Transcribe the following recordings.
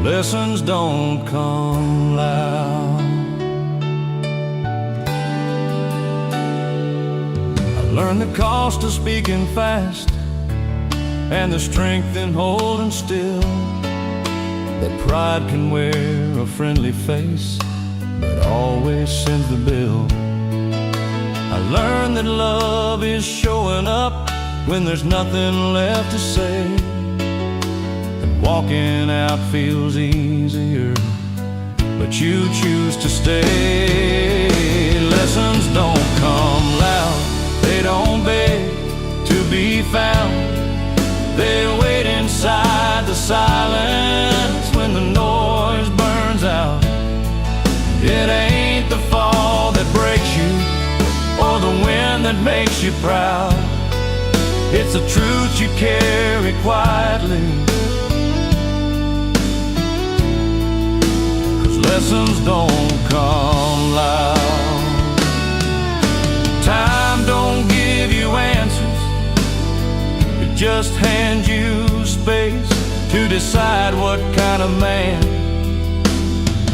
Lessons don't come loud. I learned the cost of speaking fast and the strength in holding still. That pride can wear a friendly face, but always sends the bill. I learned that love is showing up when there's nothing left to say, and walking out feels easier, but you choose to stay. Lessons don't come loud, they don't beg to be found. They wait inside the silence when the noise burns out. It ain't the fall that breaks you or the wind that makes you proud. It's the truth you carry quietly, 'cause lessons don't come loud. Time don't give you answers, it just hands you space to decide what kind of man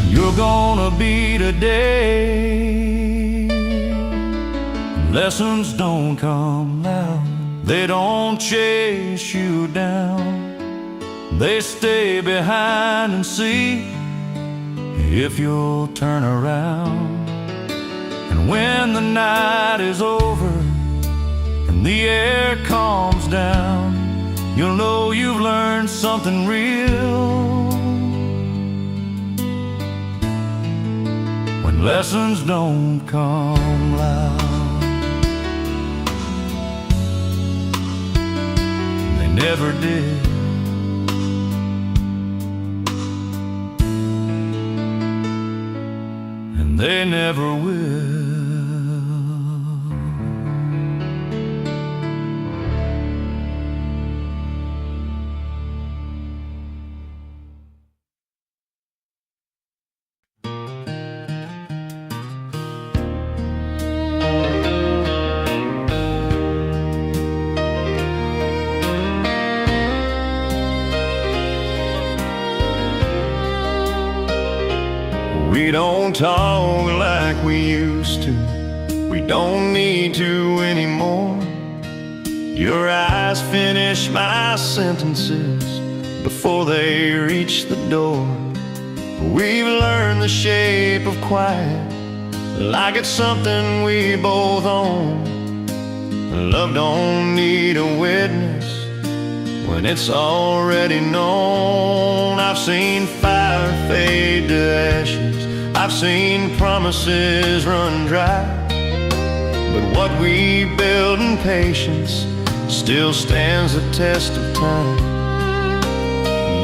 you're gonna be today. Lessons don't come loud, they don't chase you down. They stay behind and see if you'll turn around. And when the night is over and the air calms down, you'll know you've learned something real. When lessons don't come loud, they never did. And they never will. We don't talk like we used to, we don't need to anymore. Your eyes finish my sentences before they reach the door. We've learned the shape of quiet, like it's something we both own. Love don't need a witness when it's already known. I've seen fire fade to ashes, I've seen promises run dry, but what we build in patience still stands the test of time.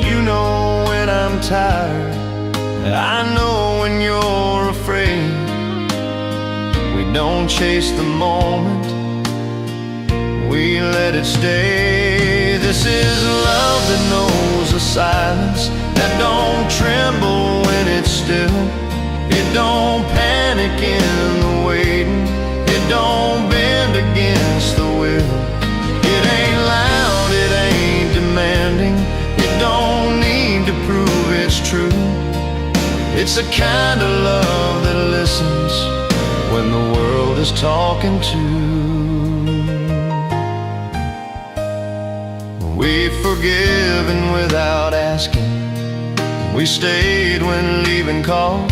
You know when I'm tired, I know when you're afraid. We don't chase the moment, we let it stay. This is love that knows the silence, that don't tremble when it's still. It don't panic in the waiting, it don't bend against the will. It ain't loud, it ain't demanding, it don't need to prove it's true. It's the kind of love that listens when the world is talking to. We've forgiven without asking, we stayed when leaving called.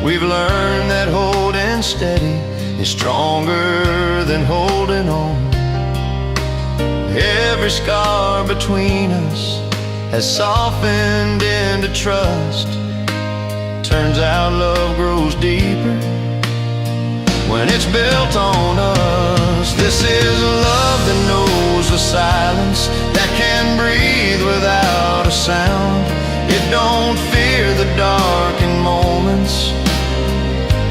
We've learned that holding steady is stronger than holding on. Every scar between us has softened into trust. Turns out love grows deeper when it's built on us. This is love that knows the silence, that can breathe without a sound. It don't fear the dark in moments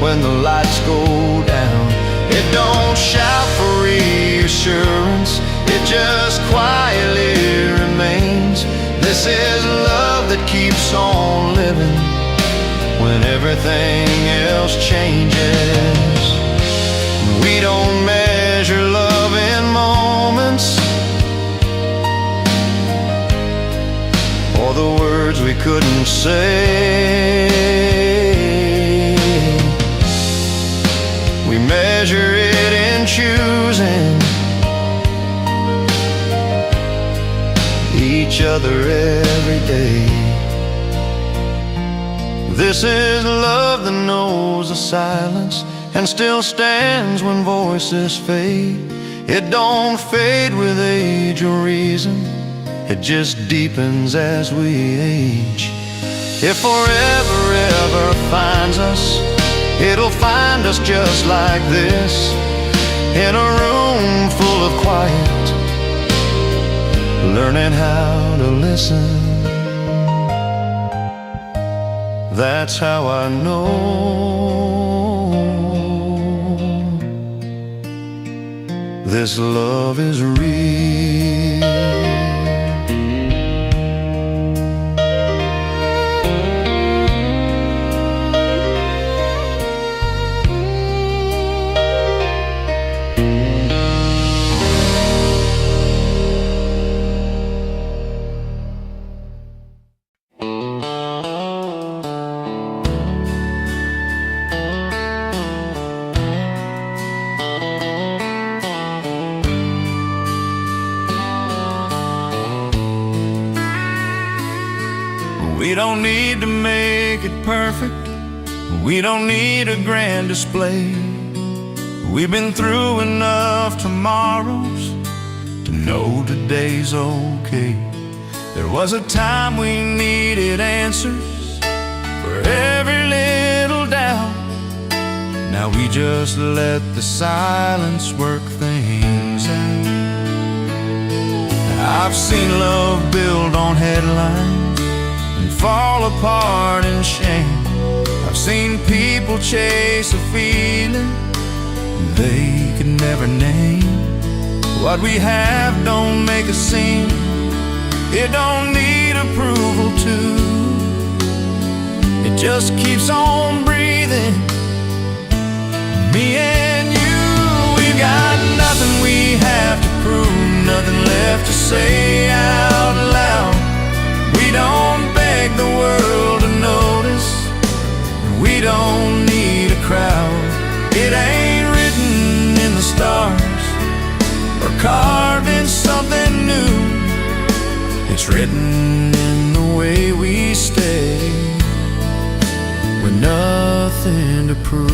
when the lights go down. It don't shout for reassurance, it just quietly remains. This is love that keeps on living when everything else changes. We don't measure love in moments or the words we couldn't say. We measure it in choosing each other every day. This is love that knows the silence and still stands when voices fade. It don't fade with age or reason, it just deepens as we age. If forever ever finds us, it'll find us just like this, in a room full of quiet, learning how to listen. That's how I know this love is real. We don't need to make it perfect, we don't need a grand display. We've been through enough tomorrows to know today's okay. There was a time we needed answers for every little doubt. Now we just let the silence work things out. I've seen love build on headlines and fall apart in shame. I've seen people chase a feeling they could never name. What we have don't make a scene, it don't need approval too. It just keeps on breathing. Me and you, we've got nothing we have to prove, nothing left to say out loud. We don't beg the world to notice, we don't need a crowd. It ain't written in the stars or carved in something new. It's written in the way we stay with nothing to prove.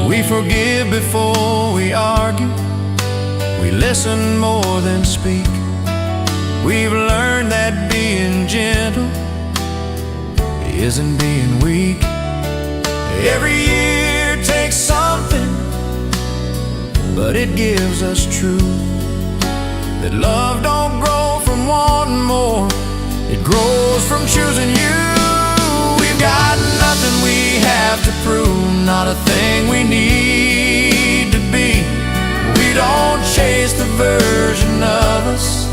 We forgive before we argue, we listen more than speak. We've learned that being gentle isn't being weak. Every year takes something, but it gives us truth. That love don't grow from wanting more, it grows from choosing you. We've got nothing we have to prove, not a thing we need to be. We don't chase the version of us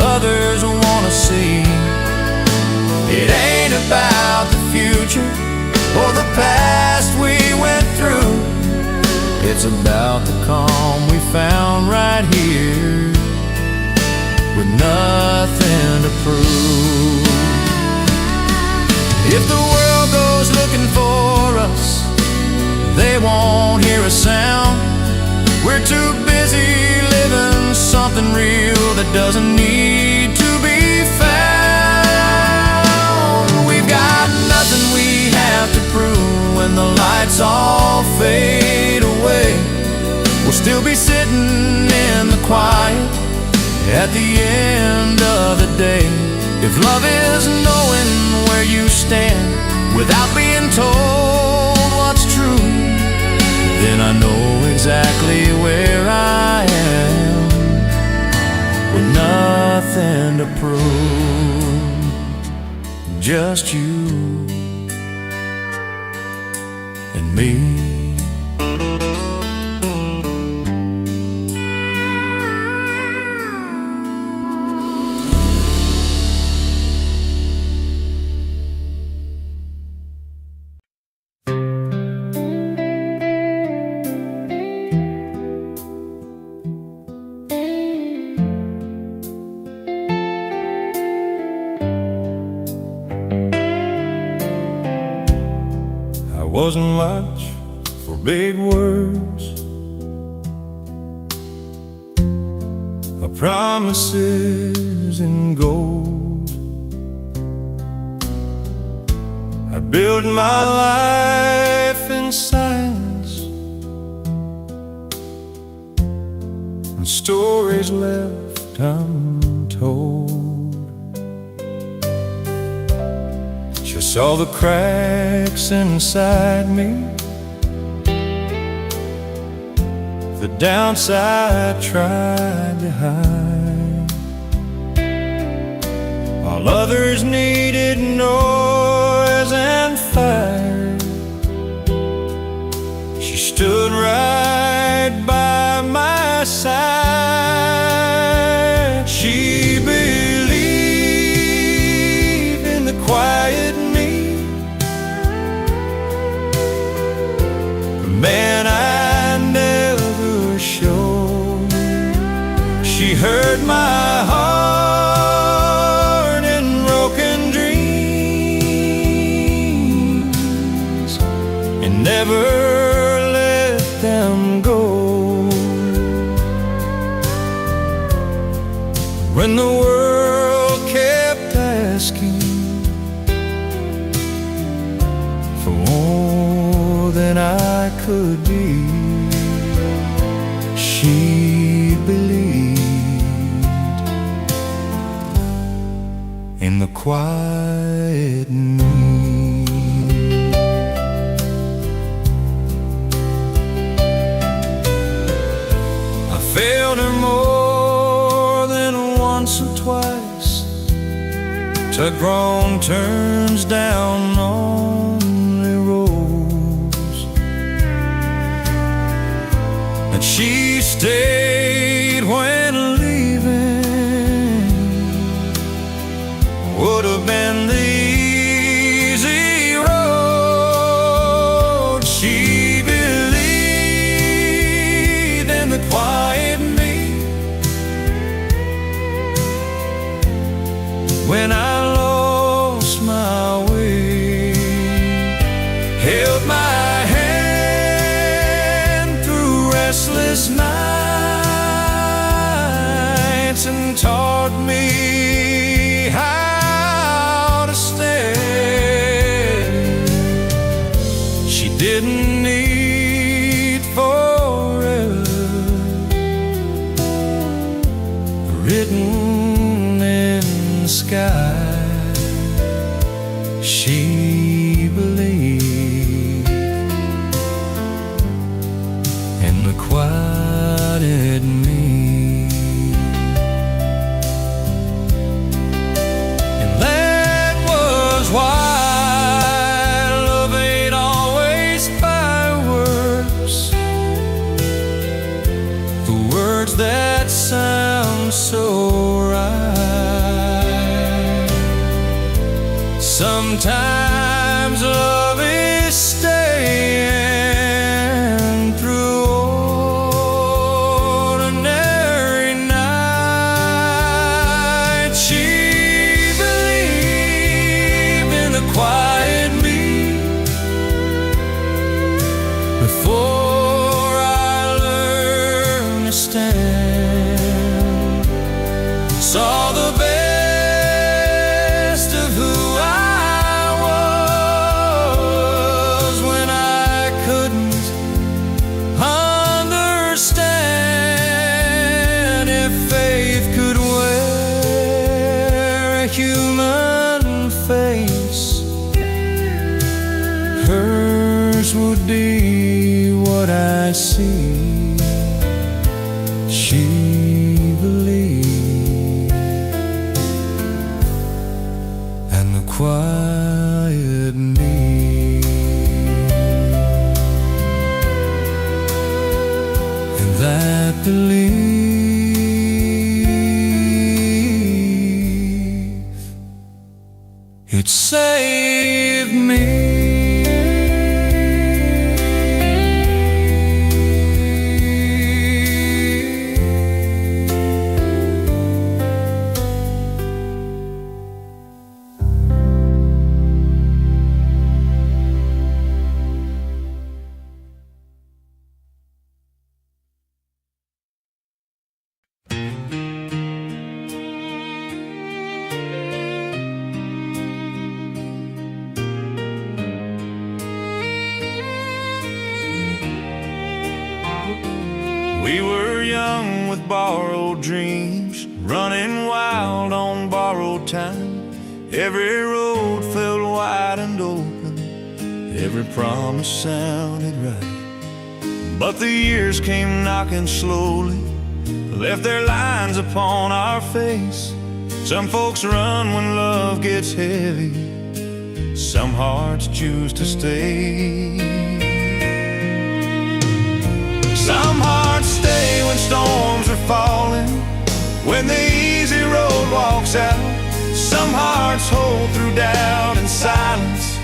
others wanna see. It ain't about the future or the past we went through. It's about the calm we found right here with nothing to prove. If the world goes looking for us, they won't hear a sound. We're too busy living something real that doesn't need to be found. We've got nothing we have to prove. When the lights all fade away, we'll still be sitting in the quiet at the end of the day. If love is knowing where you stand without being told what's true, then I know exactly where I am with nothing to prove. Just you and me. wasn't much for big words, or promises in gold. I built my life in silence, and stories left untold. Just all the cracks inside me, the downside tried to hide, while others needed noise and fire. She stood right by my side. She believed in the quiet me, the man I never showed. She heard my heart and broken dreams, and never let them go. When the world kept asking for more than I could be, she believed in the quiet me. I failed her more than once or twice, took wrong turns down lonely roads, and she stayed when leaving would have been the easy road. She believed in the quiet me. When I lost my way, held my hand through restless nights, and taught me how to stay. She didn't need forever written in the sky. She believed in the quiet me, and that was why love ain't always fireworks, the words that sound so right. Sometimes love is staying through ordinary nights. She believed in the quiet me before I learned to stand. Saw the best of who I was when I couldn't understand. If faith could wear a human face, hers would be what I see. She believed, and the quiet me, and that belief, it saved me. We were young with borrowed dreams, running wild on borrowed time. Every road felt wide and open, every promise sounded right. But the years came knocking slowly, left their lines upon our face. Some folks run when love gets heavy, some hearts choose to stay. Some hearts stay when storms are falling, when the easy road walks out. Some hearts hold through doubt and silence,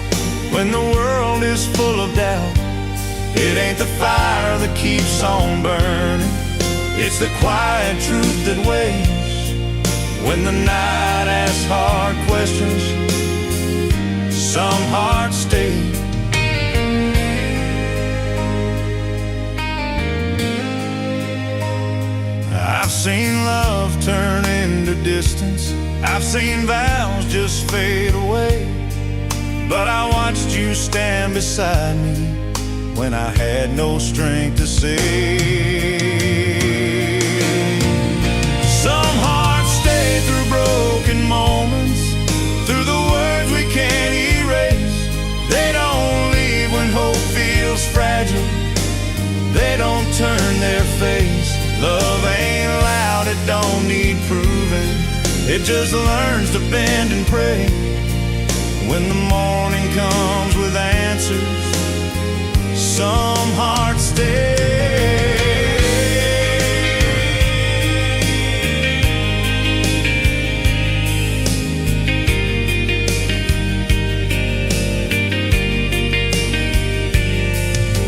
when the world is full of doubt. It ain't the fire that keeps on burning, it's the quiet truth that waits. When the night asks hard questions, some hearts stay. I've seen love turn into distance, I've seen vows just fade away, but I watched you stand beside me when I had no strength to say. Some hearts stay through broken moments, through the words we can't erase. They don't leave when hope feels fragile, they don't turn their face. Love ain't loud, it don't need proving, it just learns to bend and pray. When the morning comes with answers, some hearts stay.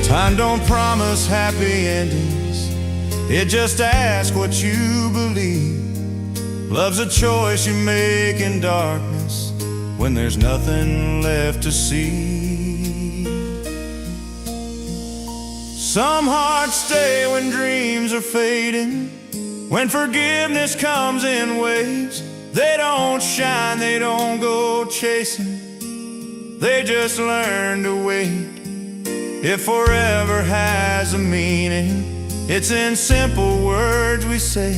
Time don't promise happy endings, it just asks what you believe. Love's a choice you make in darkness, when there's nothing left to see. Some hearts stay when dreams are fading, when forgiveness comes in waves. They don't shine, they don't go chasing, they just learn to wait. If forever has a meaning, it's in simple words we say.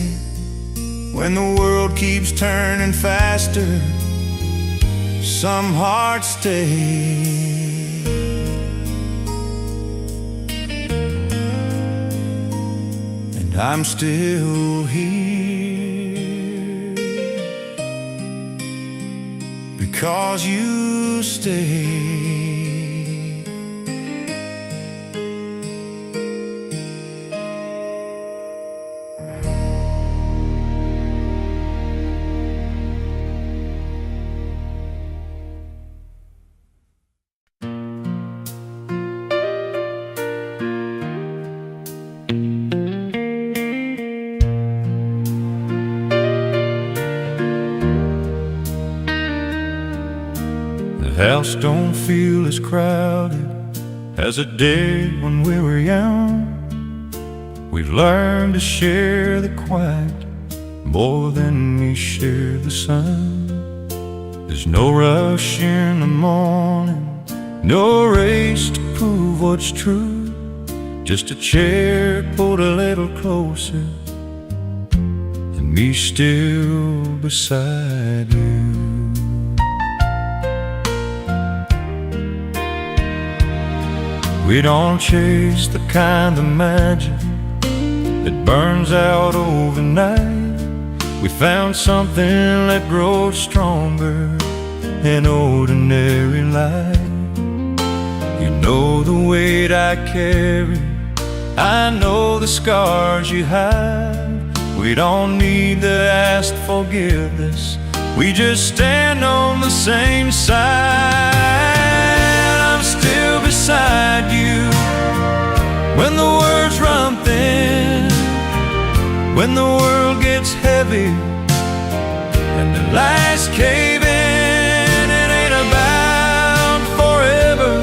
When the world keeps turning faster, some hearts stay. And I'm still here because you stay. The house don't feel as crowded as it did when we were young. We've learned to share the quiet more than we share the sun. There's no rush in the morning, no race to prove what's true, just a chair pulled a little closer and me still beside you. We don't chase the kind of magic that burns out overnight. We found something that grows stronger in ordinary life. You know the weight I carry, I know the scars you hide. We don't need to ask forgiveness, we just stand on the same side. I'm still beside you when the words run thin, when the world gets heavy and the lights cave in. It ain't about forever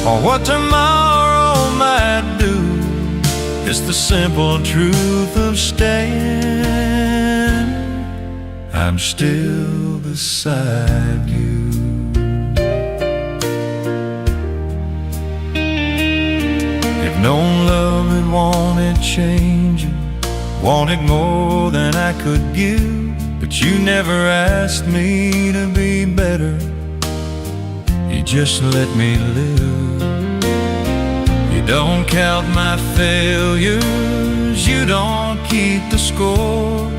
or what tomorrow might do, it's the simple truth of staying. I'm still beside you. If known love had wanted changing, wanted more than I could give, but you never asked me to be better. You just let me live. You don't count my failures, you don't keep the score.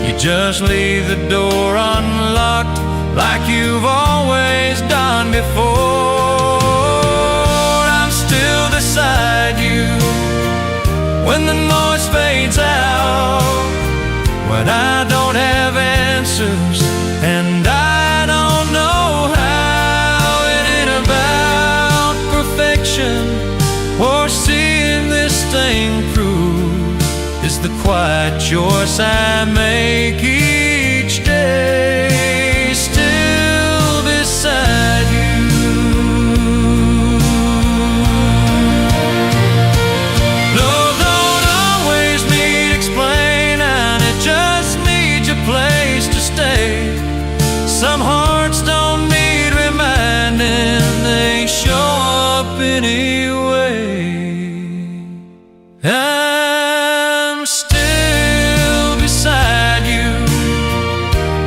You just leave the door unlocked like you've always done before. I'm still beside you when the noise fades out, when I don't have answers and I don't know how. It ain't about perfection or seeing this thing through. It's the quiet choice I make each day. Still beside you. No, don't always need explaining, it just needs a place to stay. Some hearts don't need reminding, they show up anyway. I'm still beside you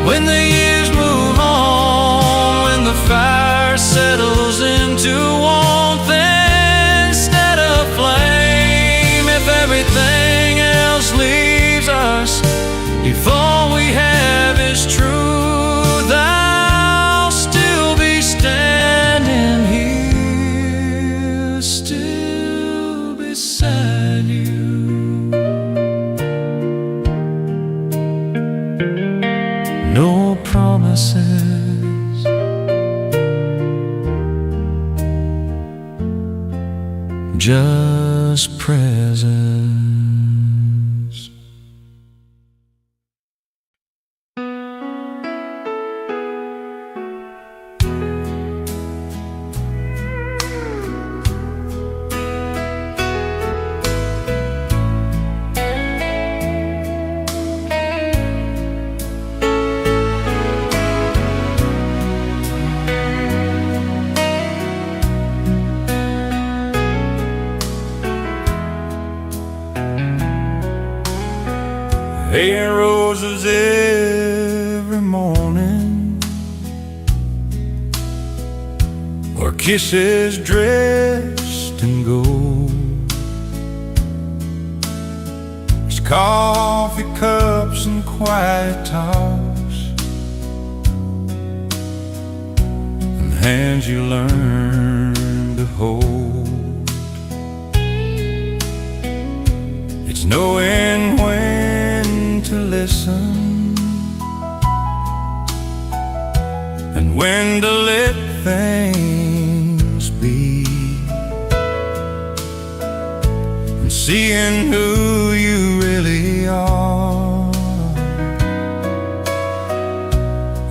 when the years move on, when the fire settles into warmth instead of flame. If everything else leaves us before we have is truth, I'll still be standing here, still beside you. No promises, just presence. Hey, roses every morning, or kisses dressed in gold. There's coffee cups and quiet talks, and hands you learn to hold. It's knowing when to listen and when to let things be, and seeing who you really are,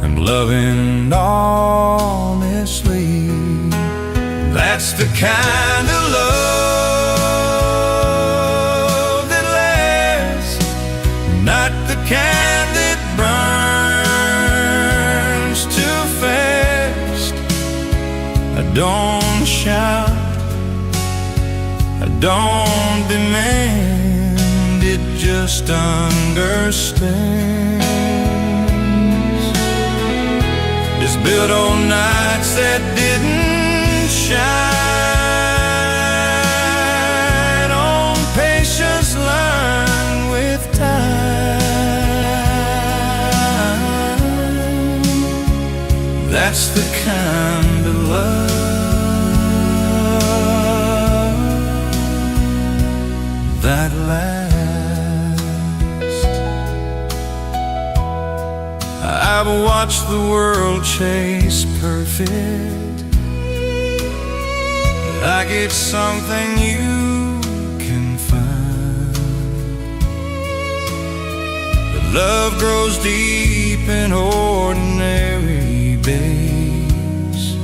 and loving honestly. That's the kind of love that lasts, not the kind that burns too fast. I don't shout, I don't demand, it just understands. It's built on nights that didn't shine, on patience learned with time. That's the kind of love that lasts. I've watched the world chase perfect, like it's something you can find. But love grows deep in ordinary days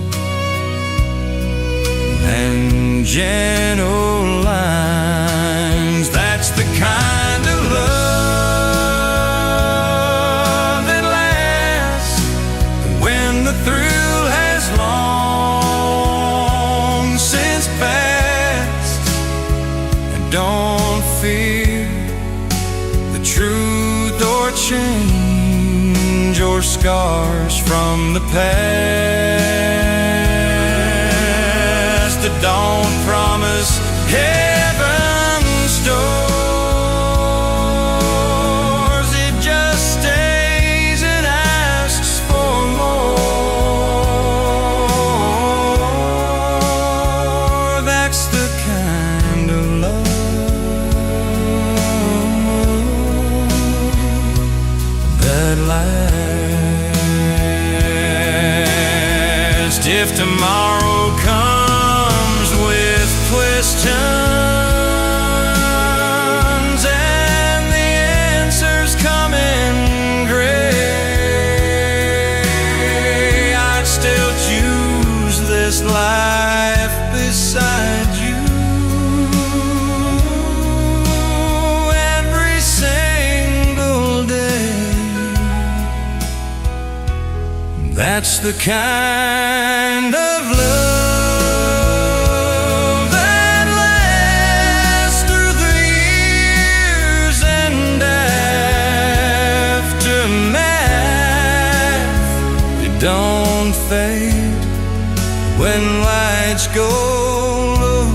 and gentle lines. That's the kind of love that lasts when the thrill has long since passed. And don't fear the truth. your scars from the past that don't promise heaven's doors. It just stays and asks for more. That's the kind of love that lasts. If tomorrow comes with questions and the answers come in gray, I'd still choose this life beside you every single day. That's the kind of love that lasts through the years and aftermath. They don't fade when lights go low,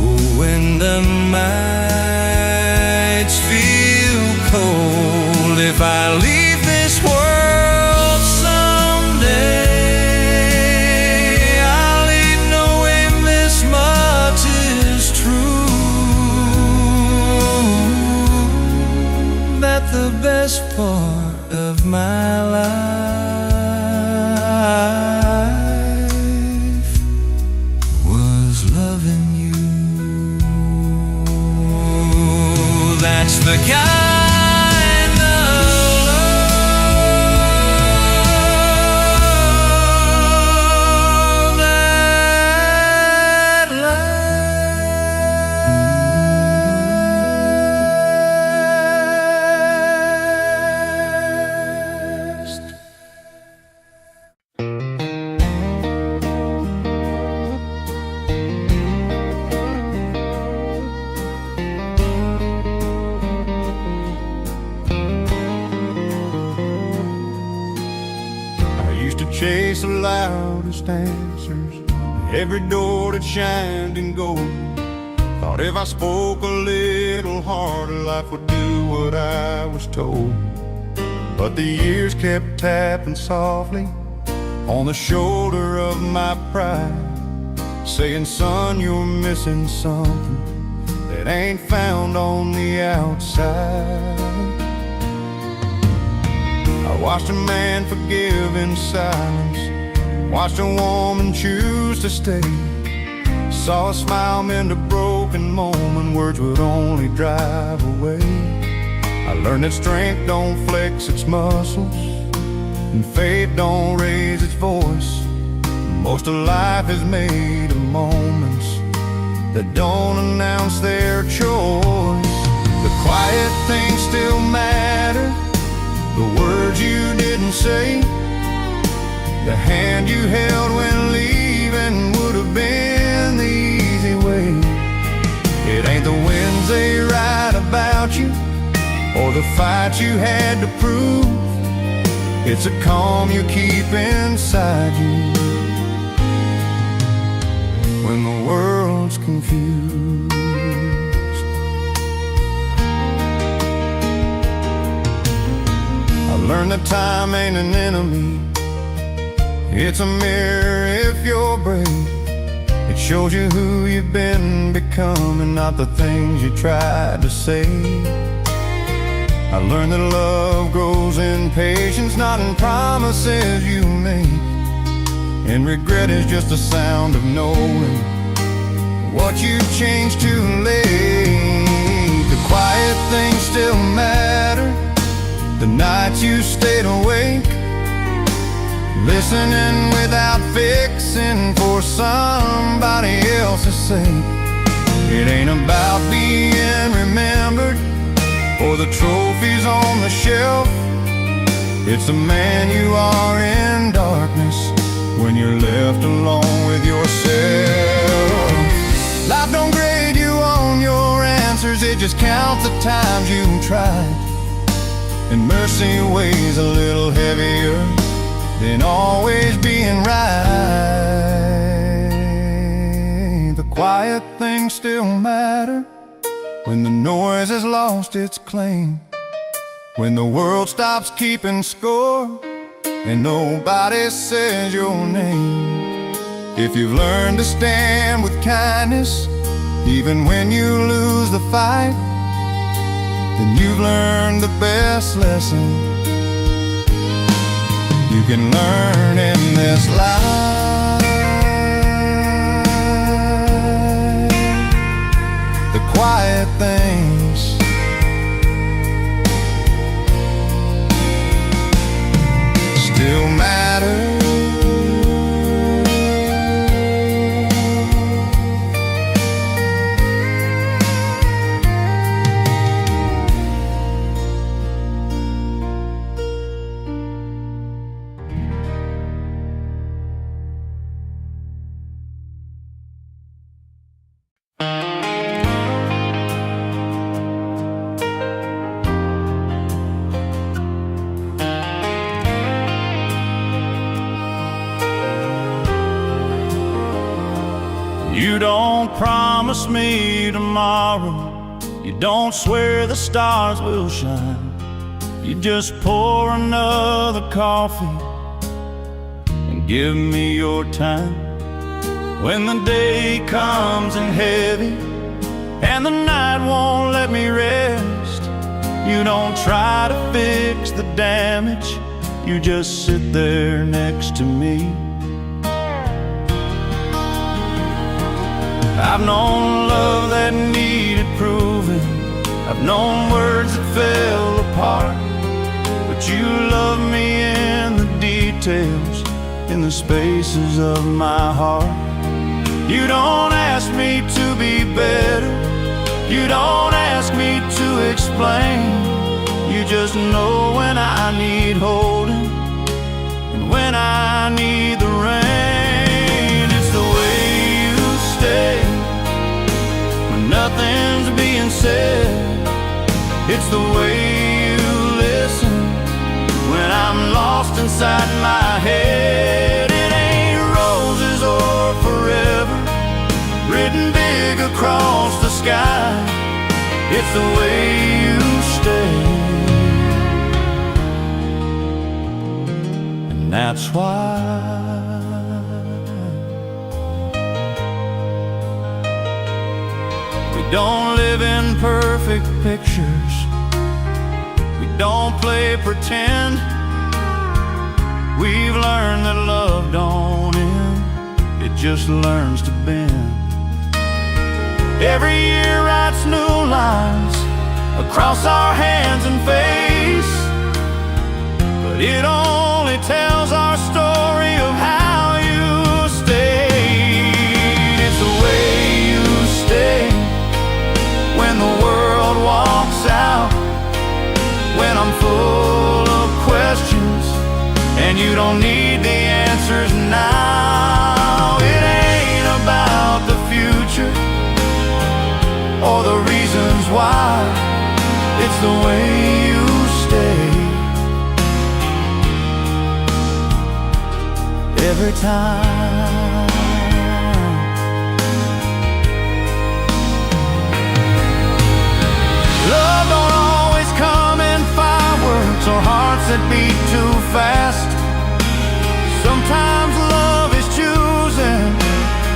or when the nights feel cold. If I leave this world someday, I'll leave knowing this much is true, that the best part of my life was loving you. That's the kind of love that lasts. I used to chase the loudest answers, every door that shined in gold. Thought if I spoke a little harder, life would do what I was told. But the years kept tapping softly on the shoulder of my pride, saying, son, you're missing something that ain't found on the outside. I watched a man forgive in silence, watched a woman choose to stay, saw a smile mend a broken moment, words would only drive away. I learned that strength don't flex its muscles, and faith don't raise its voice. Most of life is made of moments that don't announce their choice. The quiet things still matter, the words you didn't say, the hand you held when leaving would have been the easy way. It ain't the winds they write about you, or the fights you had to prove. It's a calm you keep inside you when the world's confused. I learned that time ain't an enemy, it's a mirror if you're brave. It shows you who you've been becoming, not the things you tried to say. I learned that love grows in patience, not in promises you make. And regret is just the sound of knowing what you changed too late. The quiet things still matter, the nights you stayed awake, listening without fixing for somebody else's sake. It ain't about being remembered or the trophies on the shelf. It's the man you are in darkness when you're left alone with yourself. Life don't grade you on your answers, it just counts the times you tried. and mercy weighs a little heavier than always being right. The quiet things still matter when the noise has lost its claim, when the world stops keeping score and nobody says your name. If you've learned to stand with kindness even when you lose the fight, then you've learned the best lesson you can learn in this life. The quiet things still matter. You don't promise me tomorrow, you don't swear the stars will shine. You just pour another coffee and give me your time. When the day comes in heavy and the night won't let me rest, you don't try to fix the damage, you just sit there next to me. I've known love that needed proving, I've known words that fell apart, but you love me in the details, in the spaces of my heart. You don't ask me to be better, you don't ask me to explain. You just know when I need holding and when I need the rain. It's the way you stay when nothing's being said. It's the way you listen when I'm lost inside my head. It ain't roses or forever written big across the sky. It's the way you stay, and that's why we don't live in perfect pictures, we don't play pretend. We've learned that love don't end, it just learns to bend. Every year writes new lines across our hands and face, but it only tells our story of how you stayed. It's the way you stay when the world walks out, when I'm full of questions and you don't need the answers now. It ain't about the future or the reasons why, it's the way you stay. Every time love don't always come in fireworks or hearts that beat too fast. Sometimes love is choosing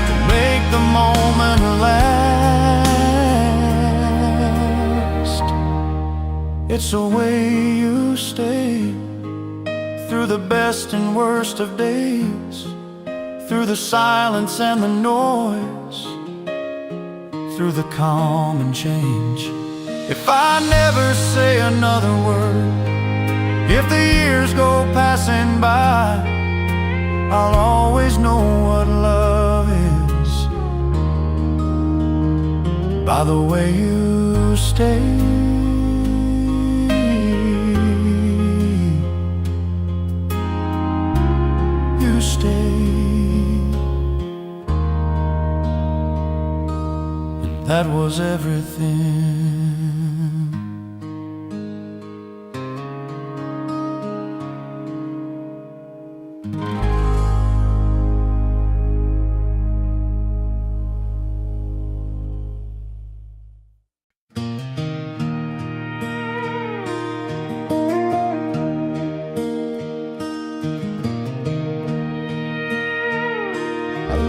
to make the moment last. It's the way you stay through the best and worst of days, through the silence and the noise, through the calm and change. If I never say another word, if the years go passing by, I'll always know what love is by the way you stay. You stay, and that was everything.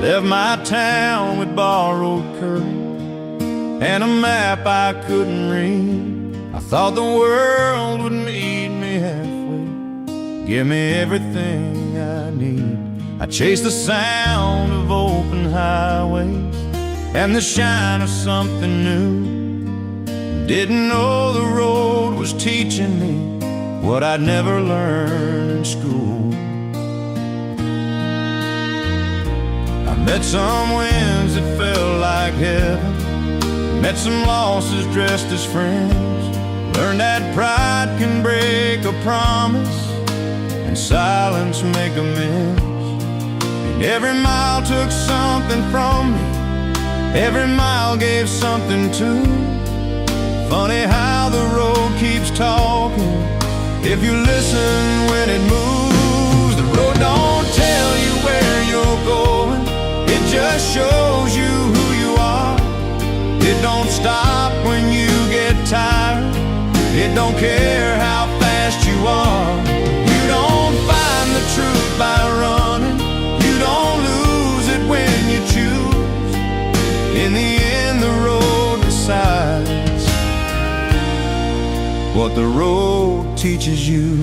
left my town with borrowed courage and a map I couldn't read. I thought the world would meet me halfway, give me everything I need. I chased the sound of open highways and the shine of something new. Didn't know the road was teaching me what I'd never learned in school. I met some winds that felt like heaven, met some losses dressed as friends, learned that pride can break a promise and silence make amends. And every mile took something from me, every mile gave something too. Funny how the road keeps talking if you listen when it moves. The road don't tell you where you're going, it just shows you who you are. It don't stop when you get tired, it don't care how fast you are. You don't find the truth by running, you don't lose it when you choose. In the end the road decides what the road teaches you.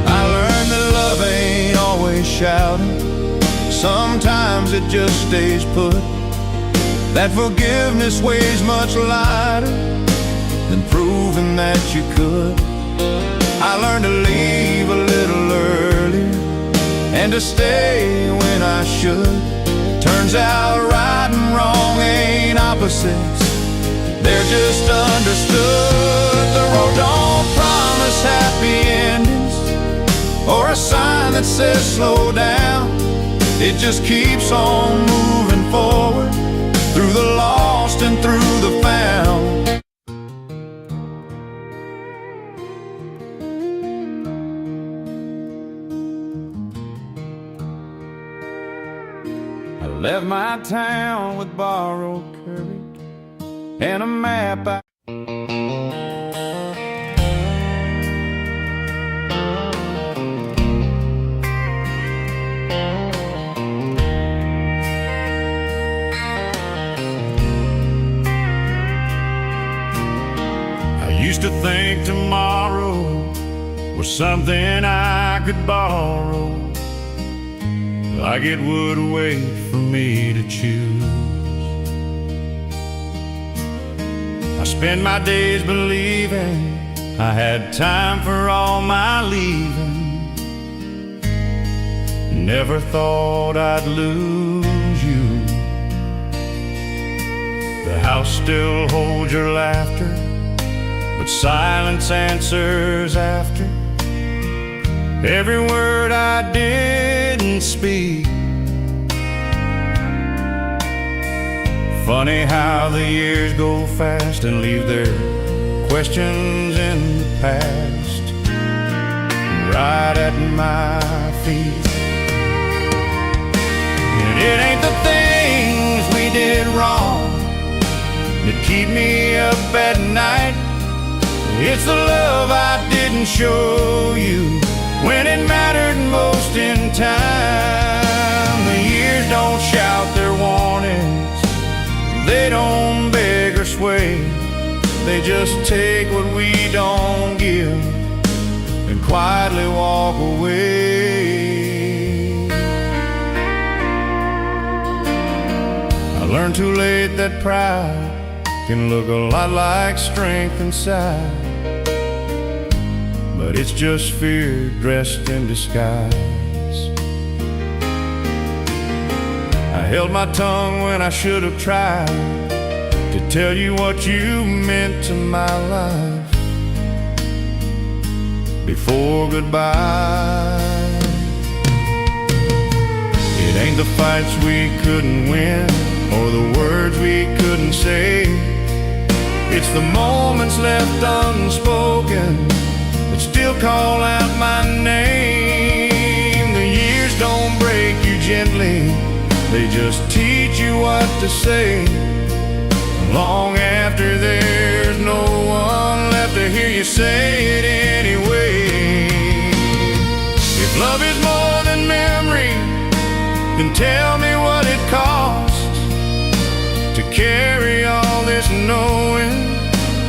I learned that love ain't always shouting, sometimes it just stays put. That forgiveness weighs much lighter than proving that you could. I learned to leave a little earlier and to stay when I should. Turns out right and wrong ain't opposites, they're just understood. The road don't promise happy endings or a sign that says slow down. It just keeps on moving forward through the lost and through the found. I left my town with borrowed courage and a map I used to think tomorrow was something I could borrow, like it would wait for me to choose. I spend my days believing I had time for all my leaving. Never thought I'd lose you. The house still holds your laughter, but silence answers after every word I didn't speak. Funny how the years go fast and leave their questions in the past, right at my feet. And it ain't the things we did wrong that keep me up at night, it's the love I didn't show you when it mattered most in time. The years don't shout their warnings, they don't beg or sway, they just take what we don't give and quietly walk away. I learned too late that pride can look a lot like strength inside, but it's just fear dressed in disguise. I held my tongue when I should have tried to tell you what you meant to my life before goodbye. It ain't the fights we couldn't win or the words we couldn't say, it's the moments left unspoken that still call out my name. The years don't break you gently, they just teach you what to say. Long after there's no one left to hear you say it anyway. then tell me what it costs to carry all this knowing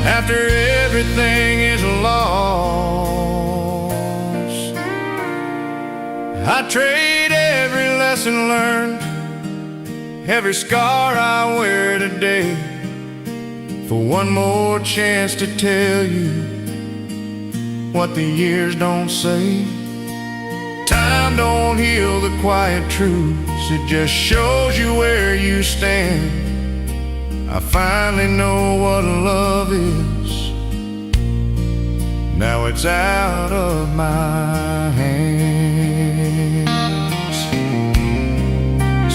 after everything is lost. I trade every lesson learned, every scar I wear today, for one more chance to tell you what the years don't say. Time don't heal the quiet truths, it just shows you where you stand. I finally know what love is, now it's out of my hands.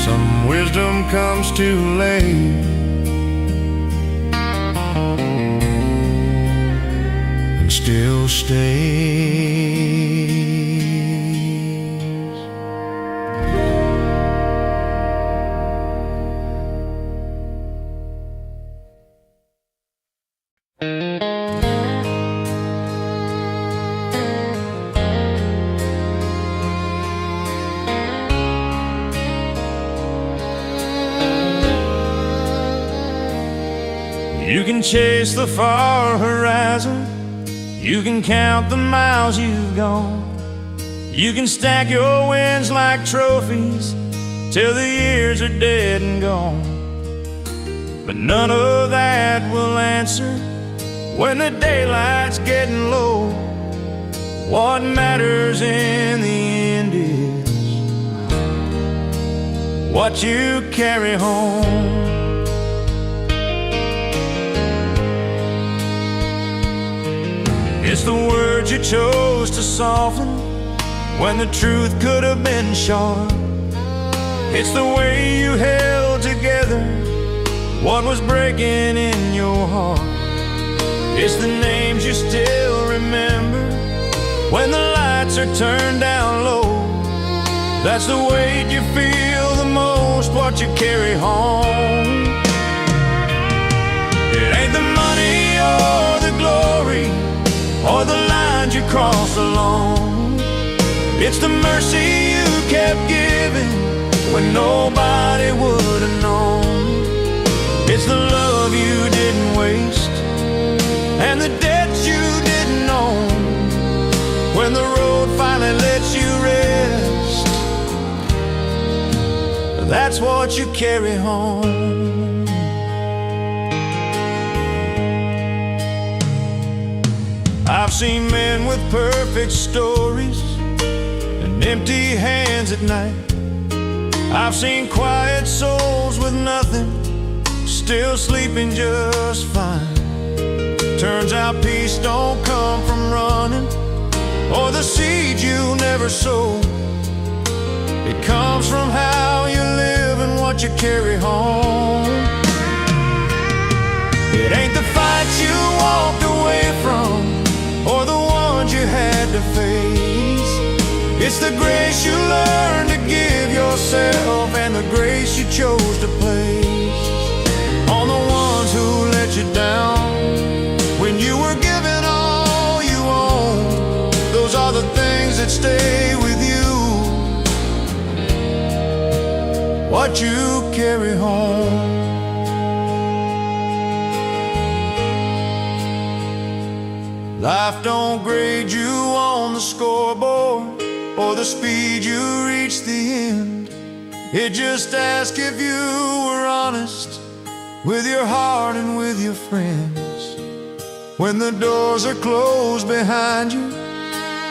Some wisdom comes too late, and still stays. You can chase the far horizon, you can count the miles you've gone, you can stack your wins like trophies till the years are dead and gone. But none of that will answer when the daylight's getting low. What matters in the end is what you carry home. It's the words you chose to soften when the truth could have been sharp. It's the way you held together what was breaking in your heart. It's the names you still remember when the lights are turned down low. That's the weight you feel the most, what you carry home. It ain't the money or the glory or the lines you cross alone. It's the mercy you kept giving when nobody would have known. It's the love you didn't waste and the debts you didn't own. When the road finally lets you rest, that's what you carry home. I've seen men with perfect stories and empty hands at night. I've seen quiet souls with nothing, still sleeping just fine. Turns out peace don't come from running or the seed you never sowed. It comes from how you live and what you carry home. It ain't the fights you walked away from or the ones you had to face. It's the grace you learned to give yourself and the grace you chose to place on the ones who let you down when you were giving all you own. Those are the things that stay with you, what you carry home. Life don't grade you on the scoreboard or the speed you reach the end. It just asks if you were honest with your heart and with your friends. When the doors are closed behind you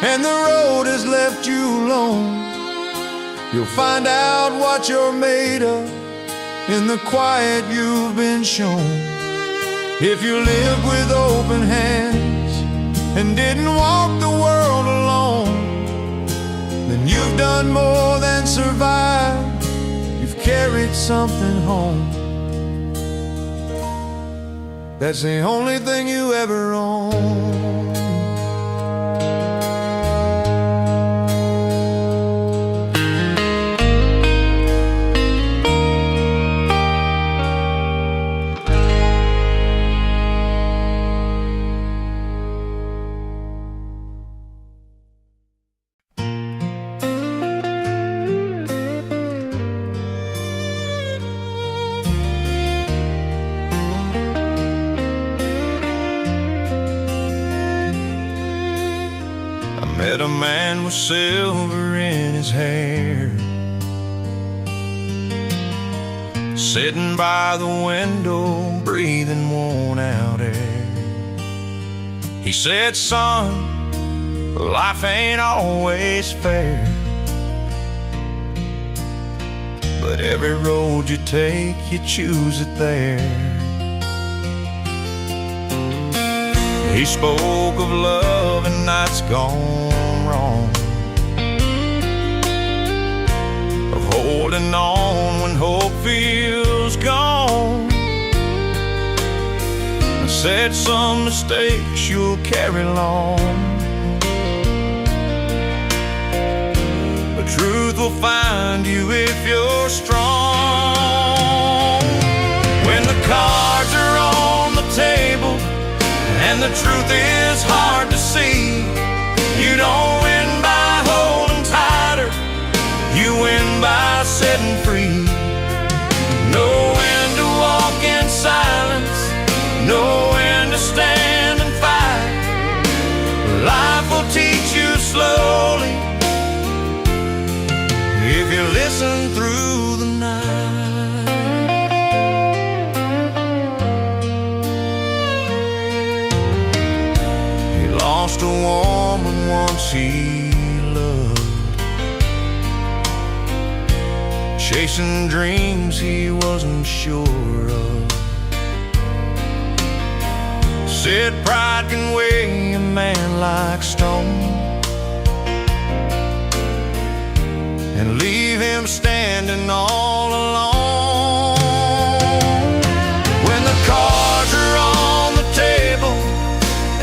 and the road has left you alone, you'll find out what you're made of in the quiet you've been shown. If you lived with open hands and didn't walk the world alone, then you've done more than survive. You've carried something home. That's the only thing you ever own. Met a man with silver in his hair, sitting by the window, breathing worn out air. He said, son, life ain't always fair, but every road you take, you choose it there. He spoke of love and nights gone wrong, of holding on when hope feels gone. I said some mistakes you'll carry long, but truth will find you if you're strong. When the cards are on the table and the truth is hard to see, you don't win by holding tighter, you win by setting free. Know when to walk in silence, know when to stand and fight. Life will teach you slowly if you listen through the night. Lost a woman once he loved, chasing dreams he wasn't sure of. Said pride can weigh a man like stone and leave him standing all alone. When the cards are on the table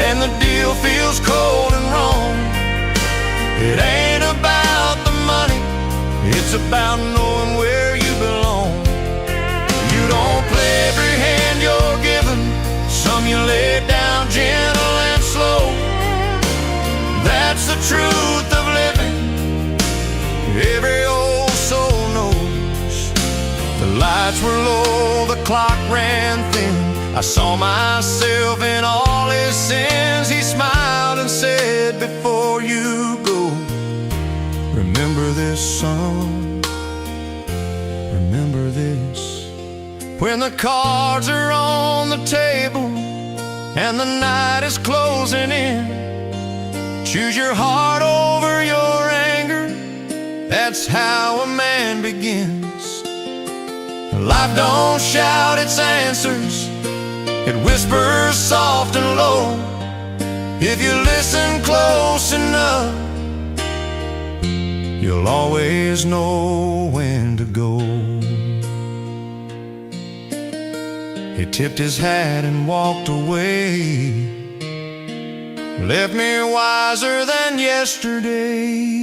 and the deal feels cold and wrong, it ain't about the money, it's about knowing where you belong. You don't play every hand you're given, some you lay down gentle and slow. That's the truth of living, every old soul knows. The lights were low, the clock ran thin, I saw myself in all his sins. He smiled and said, before you go, remember this, son, remember this. When the cards are on the table and the night is closing in, choose your heart over your anger, that's how a man begins. Life don't shout its answers, it whispers soft and low. If you listen close enough, you'll always know when to go. He tipped his hat and walked away, left me wiser than yesterday.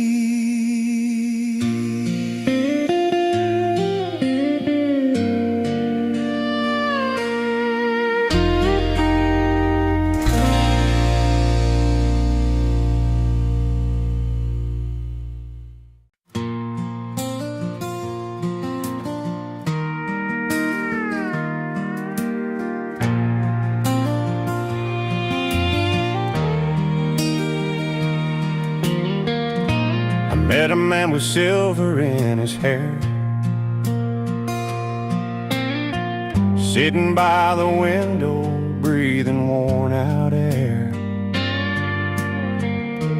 Met a man with silver in his hair, sitting by the window, breathing worn out air.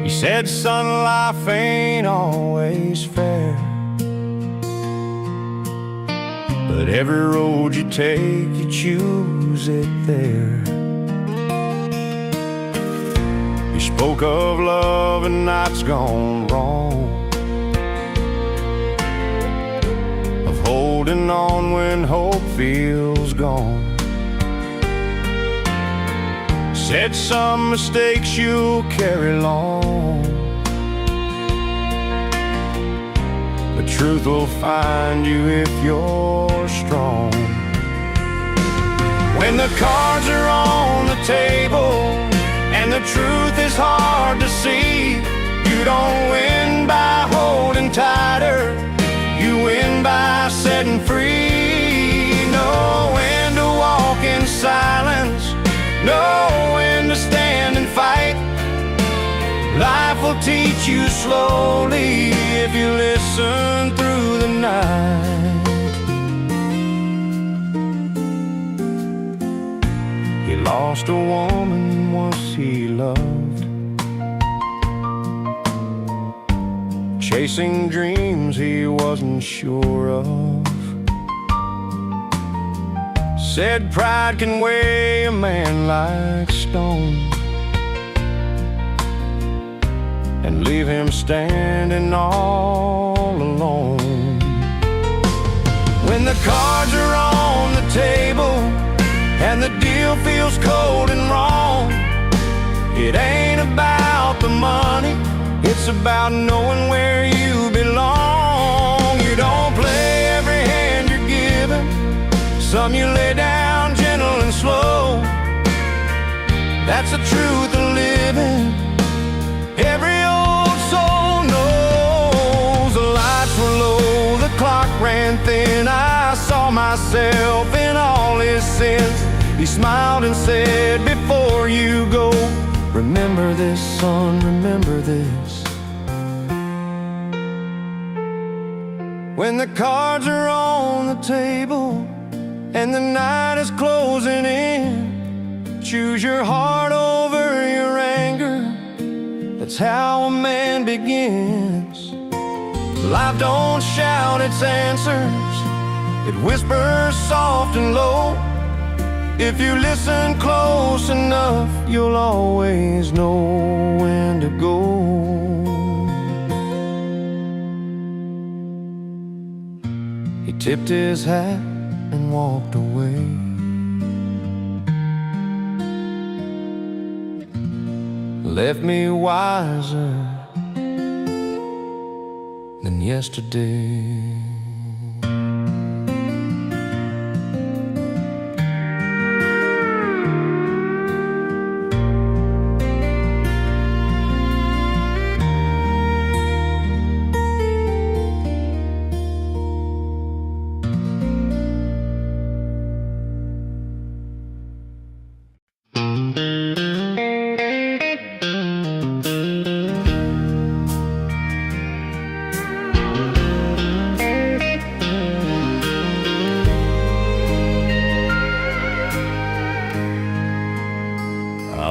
He said, son, life ain't always fair, but every road you take, you choose it there. He spoke of love and nights gone wrong, holding on when hope feels gone. Said some mistakes you'll carry long, but truth will find you if you're strong. When the cards are on the table and the truth is hard to see, you don't win by holding tighter, you win by setting free. Know when to walk in silence, know when to stand and fight. Life will teach you slowly if you listen through the night. He lost a woman once he loved, chasing dreams he wasn't sure of. Said pride can weigh a man like stone and leave him standing all alone. When the cards are on the table and the deal feels cold and wrong, it ain't about the money, it's about knowing where you belong. You don't play every hand you're given, some you lay down gentle and slow. That's the truth of living. Every old soul knows. The lights were low, the clock ran thin. I saw myself in all his sins. He smiled and said, before you go, remember this, son, remember this. When the cards are on the table and the night is closing in, choose your heart over your anger. That's how a man begins. Life don't shout its answers, it whispers soft and low. If you listen close enough, you'll always know when to go. He tipped his hat and walked away. Left me wiser than yesterday.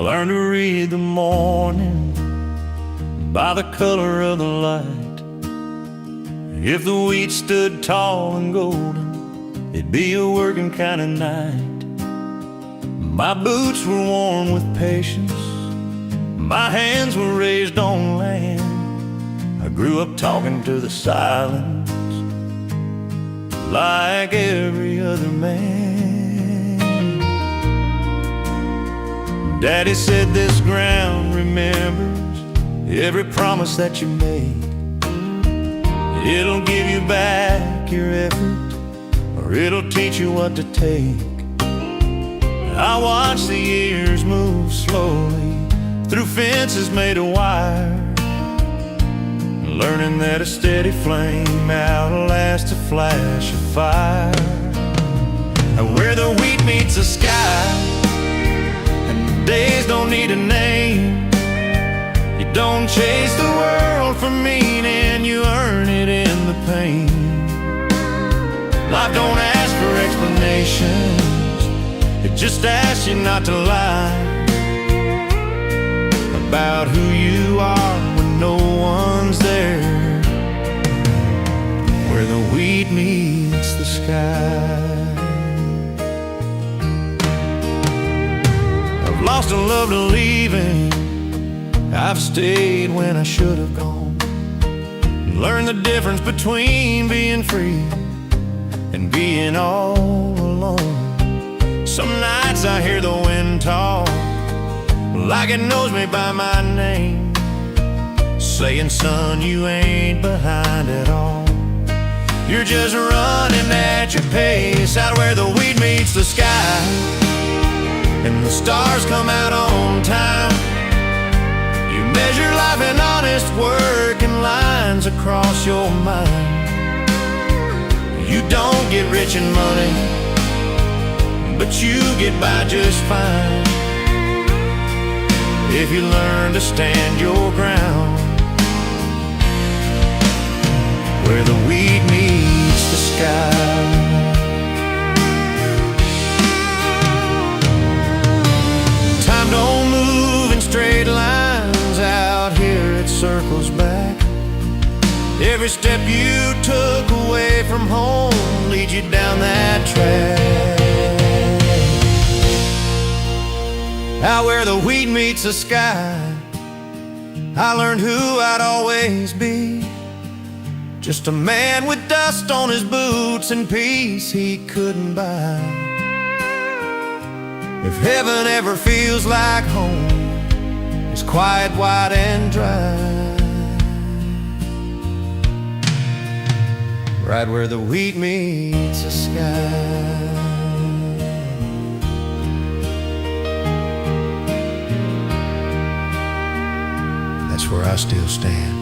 Learn to read the morning by the color of the light. If the wheat stood tall and golden, it'd be a working kind of night. My boots were worn with patience, my hands were raised on land. I grew up talking to the silence like every other man. Daddy said this ground remembers every promise that you made. It'll give you back your effort, or it'll teach you what to take. I watched the years move slowly through fences made of wire, learning that a steady flame outlasts a flash of fire. And where the wheat meets the sky, days don't need a name. You don't chase the world for meaning, you earn it in the pain. Life don't ask for explanations, it just asks you not to lie about who you are when no one's there. Where the wheat meets the sky. Lost a love to leaving, I've stayed when I should have gone. Learned the difference between being free and being all alone. Some nights I hear the wind talk like it knows me by my name, saying, son, you ain't behind at all. You're just running at your pace, out where the wheat meets the sky and the stars come out on time. You measure life in honest work and lines across your mind. You don't get rich in money, but you get by just fine if you learn to stand your ground where the wheat meets the sky. Time don't move in straight lines out here, it circles back. Every step you took away from home leads you down that track. Out where the wheat meets the sky, I learned who I'd always be. Just a man with dust on his boots and peace he couldn't buy. If heaven ever feels like home, it's quiet, wide, and dry. Right where the wheat meets the sky. That's where I still stand.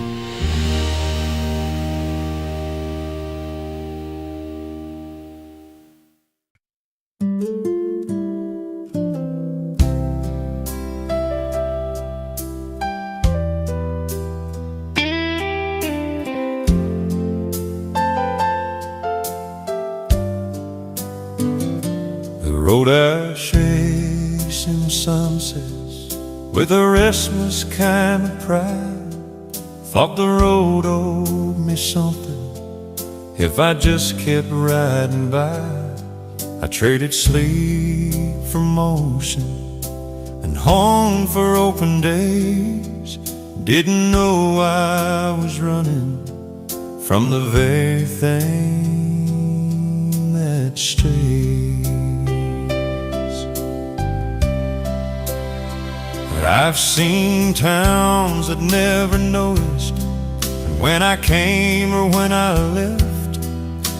The road I chase in sunsets with a restless kind of pride. Thought the road owed me something if I just kept riding by. I traded sleep for motion and hung for open days. Didn't know I was running from the very thing that stays. But I've seen towns that never noticed, and when I came or when I left,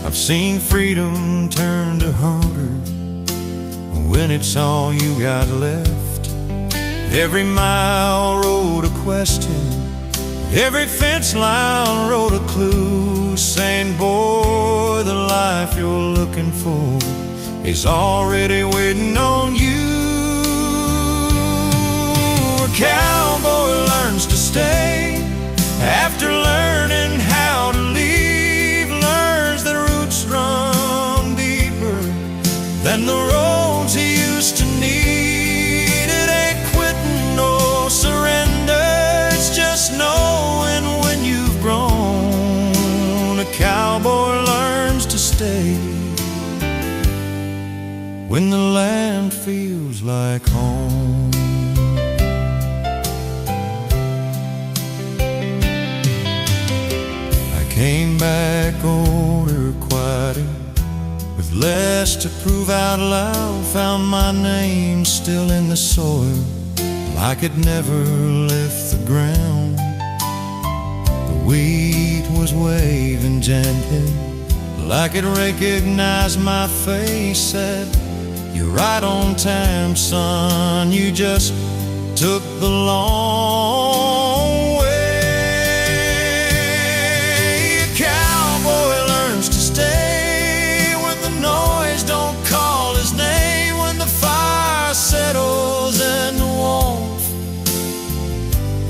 I've seen freedom turn to hunger when it's all you got left. Every mile wrote a question, every fence line wrote a clue, saying, boy, the life you're looking for is already waiting on you. A cowboy learns to stay after learning how to leave, learns that roots run deeper than the roads he used to need. It ain't quitting or surrender, it's just knowing when you've grown. A cowboy learns to stay when the land feels like home. Came back older, quieter, with less to prove out loud. Found my name still in the soil, like it never left the ground. The wheat was waving gently, like it recognized my face. Said, you're right on time, son, you just took the long way. Settles in the warmth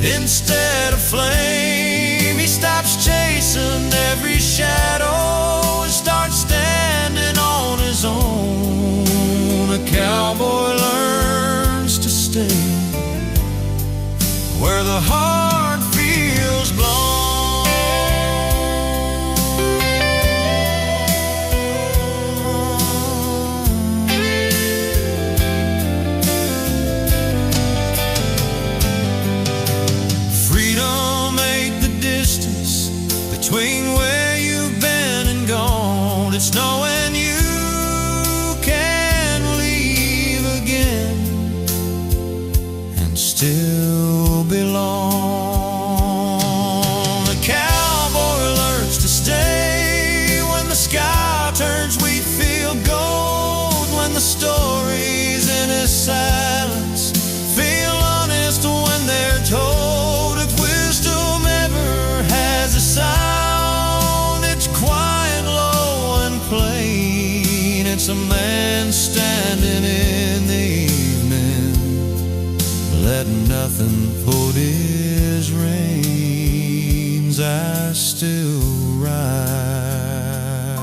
instead of flame. He stops chasing every shadow and starts standing on his own. A cowboy learns to stay where the heart feels blown. Between where you've been and gone, it's knowing you can leave again and still belong. A cowboy learns to stay when the sky turns wheat field gold, when the stories in his silence feel honest when they're told. If wisdom ever has a sound, it's quiet, low, and plain. It's a man standing in the evening, letting nothing put his reins. I still right,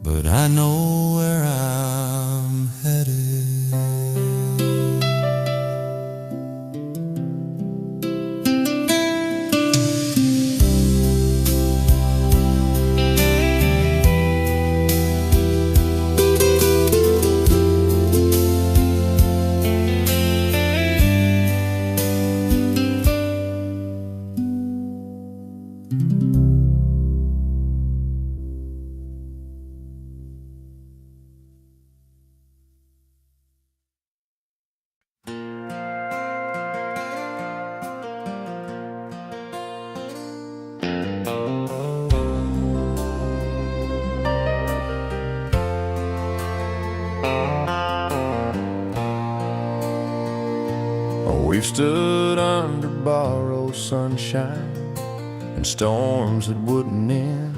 but I know where I'm headed. We've stood under borrowed sunshine and storms that wouldn't end.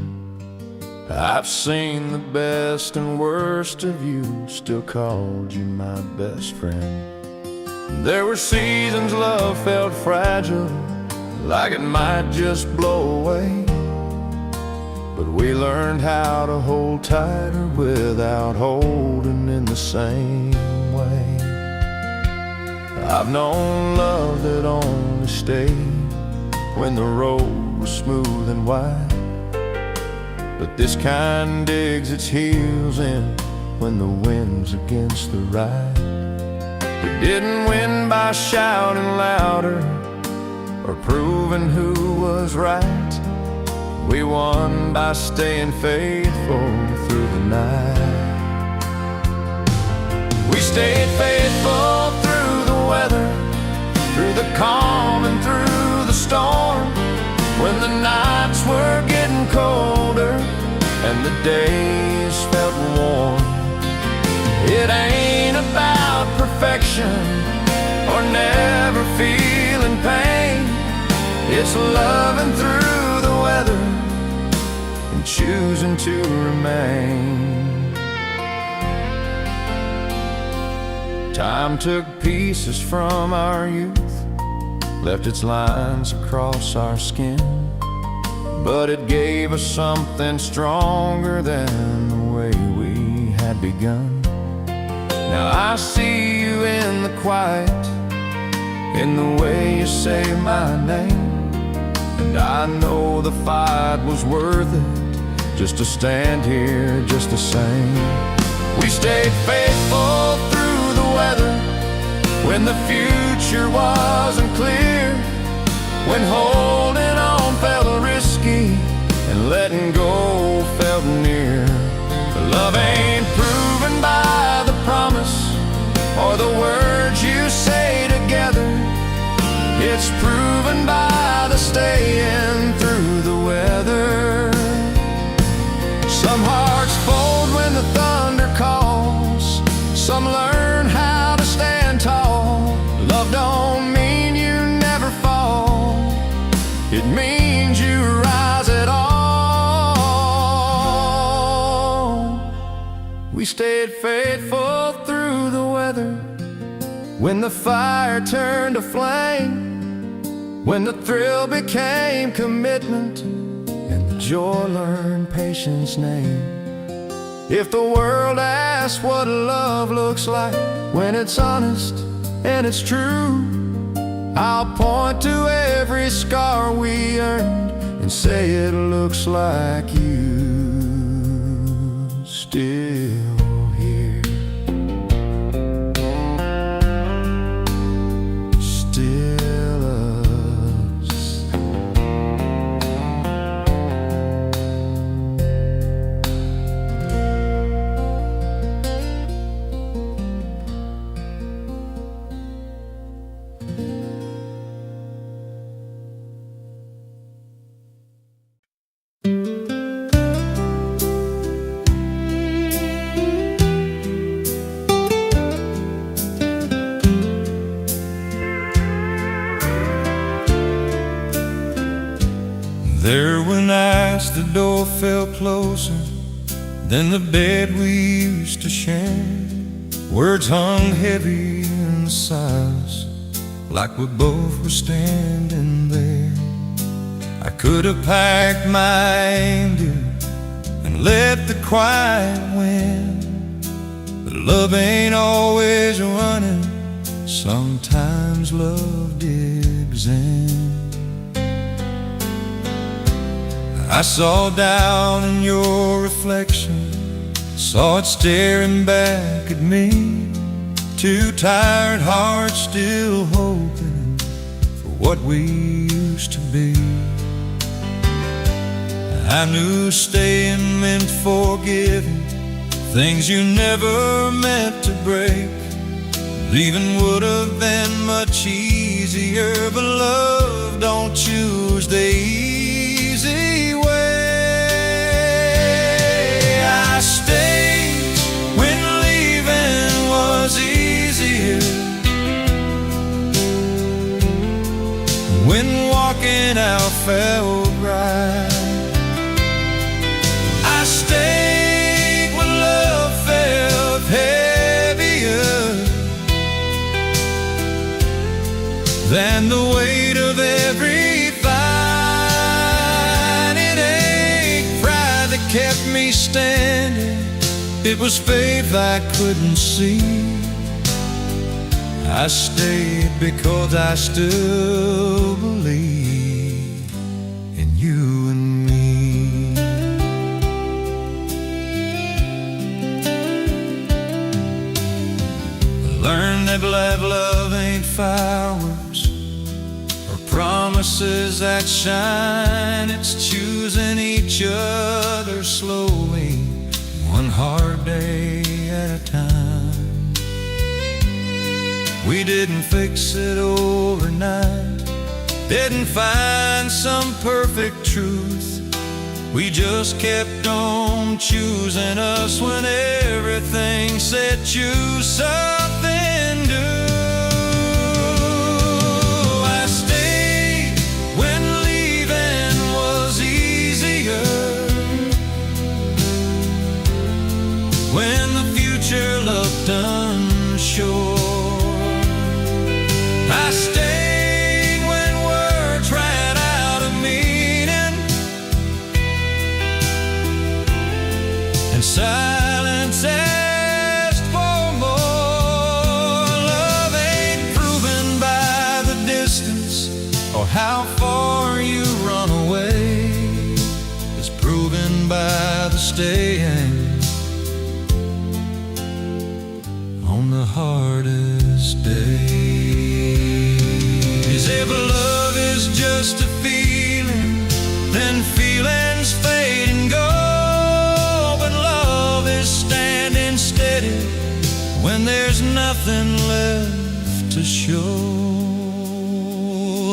I've seen the best and worst of you, still called you my best friend. There were seasons love felt fragile, like it might just blow away, but we learned how to hold tighter without holding in the same way. I've known love that only stayed when the road was smooth and wide, but this kind digs its heels in when the wind's against the ride. We didn't win by shouting louder or proving who was right. We won by staying faithful through the night. We stayed faithful through the weather, through the calm and through the storm, when the nights were getting colder and the days felt warm. It ain't about perfection or never feeling pain. It's loving through the weather and choosing to remain. Time took pieces from our youth, left its lines across our skin, but it gave us something stronger than the way we had begun. Now I see you in the quiet, in the way you say my name, and I know the fight was worth it, just to stand here just the same. We stayed faithful through the weather, when the future wasn't clear, when holding on felt risky and letting go felt near. Love ain't proven by the promise or the words you say together. It's proven by the staying through the weather. Some hearts fold when the thunder calls, some learn how to stand tall. Love don't mean you never fall, it means you rise at all. We stayed faithful through the weather, when the fire turned to flame, when the thrill became commitment and the joy learned patience name. If the world asks what love looks like when it's honest and it's true, I'll point to every scar we earned and say it looks like you still here. Still us. There were nights the door felt closer than the bed we used to share. Words hung heavy in the silence, like we both were standing there. I could have packed my anger and let the quiet win, but love ain't always running. Sometimes love digs in. I saw down in your reflection, saw it staring back at me. Two tired hearts still hoping for what we used to be. I knew staying meant forgiving things you never meant to break. Leaving would have been much easier, but love don't choose the easy way. I stayed when leaving was easier, when walking out felt right. I stayed when love felt heavier than the weight of every fight. It ain't pride that kept me standing, it was faith I couldn't see. I stayed because I still believe in you and me. Learn that love ain't fireworks or promises that shine. It's choosing each other slowly, one hard day at a time. We didn't fix it overnight, didn't find some perfect truth. We just kept on choosing us when everything said choose something new. I stayed when leaving was easier, when the future looked unsure. I stayed when words ran out of meaning and silence asked for more. Love ain't proven by the distance or how far you run away. It's proven by the staying on the hardest day. If love is just a feeling, then feelings fade and go. But love is standing steady when there's nothing left to show.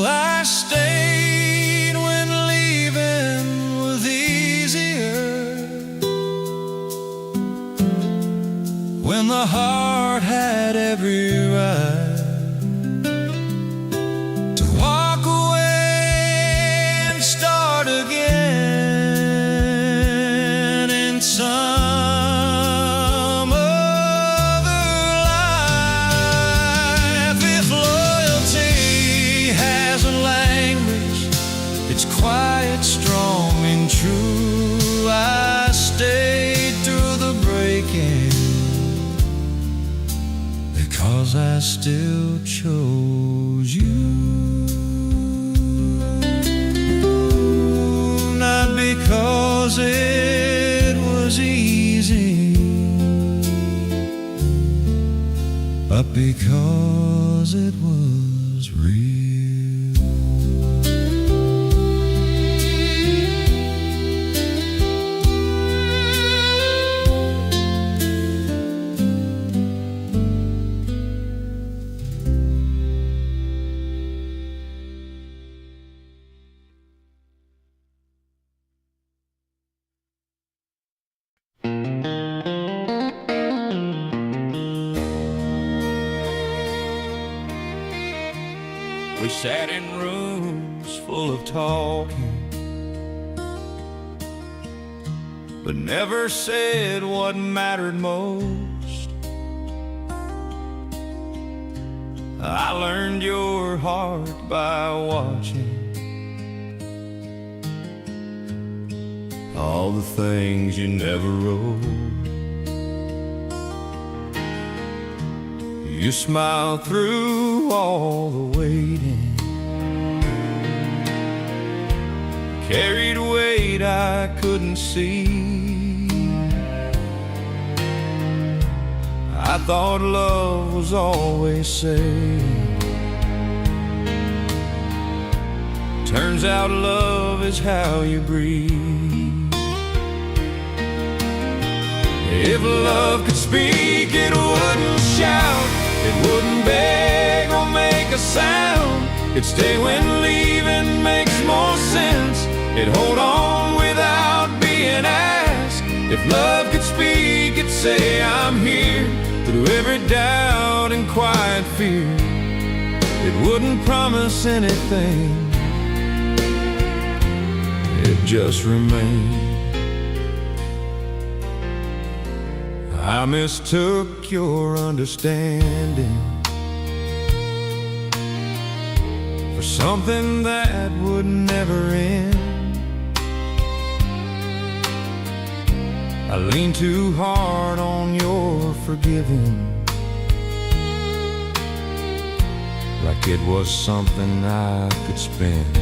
I stayed when leaving was easier, when the heart had every right again in some other life. If loyalty has a language, it's quiet, strong and true. I stayed through the breaking because I still chose you. Not because it was easy, but because it was real. We sat in rooms full of talking, but never said what mattered most. I learned your heart by watching all the things you never wrote. You smiled through all the waiting, carried weight I couldn't see. I thought love was always safe. Turns out love is how you breathe. If love could speak, it wouldn't shout, it wouldn't beg or make a sound. It'd stay when leaving makes more sense. It'd hold on without being asked. If love could speak, it'd say I'm here through every doubt and quiet fear. It wouldn't promise anything, it just remained. I mistook your understanding for something that would never end. I leaned too hard on your forgiving, like it was something I could spend.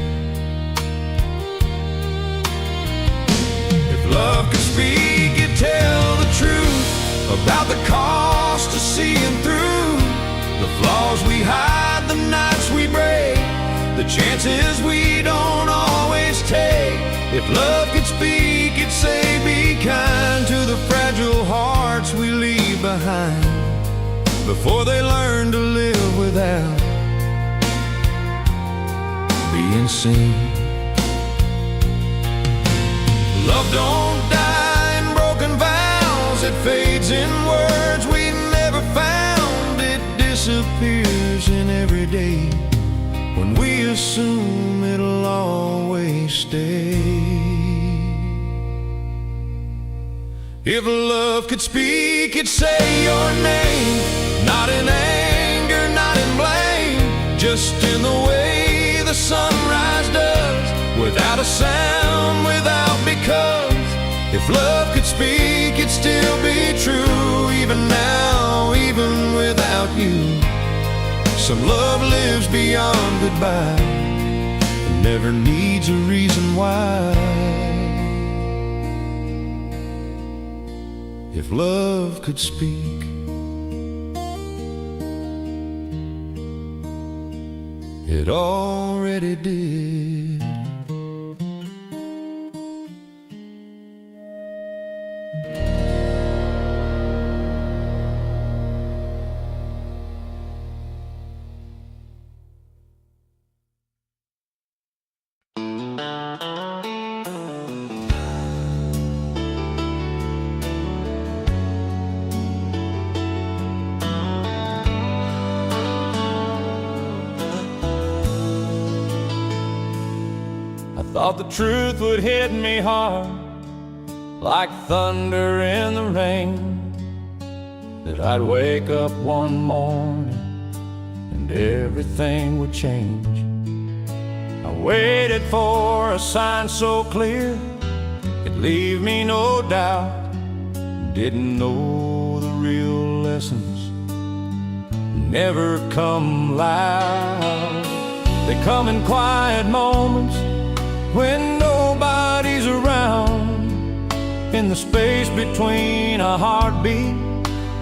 If love could speak, it'd tell the truth about the cost of seeing through the flaws we hide, the nights we break, the chances we don't always take. If love could speak, it'd say be kind to the fragile hearts we leave behind before they learn to live without being seen. Love don't die in broken vows, it fades in words we never found. It disappears in every day when we assume it'll always stay. If love could speak, it'd say your name, not in anger, not in blame, just in the way the sunrise does, without a sound, without because. If love could speak, it'd still be true, even now, even without you. Some love lives beyond goodbye and never needs a reason why. If love could speak, it already did. Thought the truth would hit me hard like thunder in the rain, that I'd wake up one morning and everything would change. I waited for a sign so clear it'd leave me no doubt. Didn't know the real lessons never come loud. They come in quiet moments when nobody's around, in the space between a heartbeat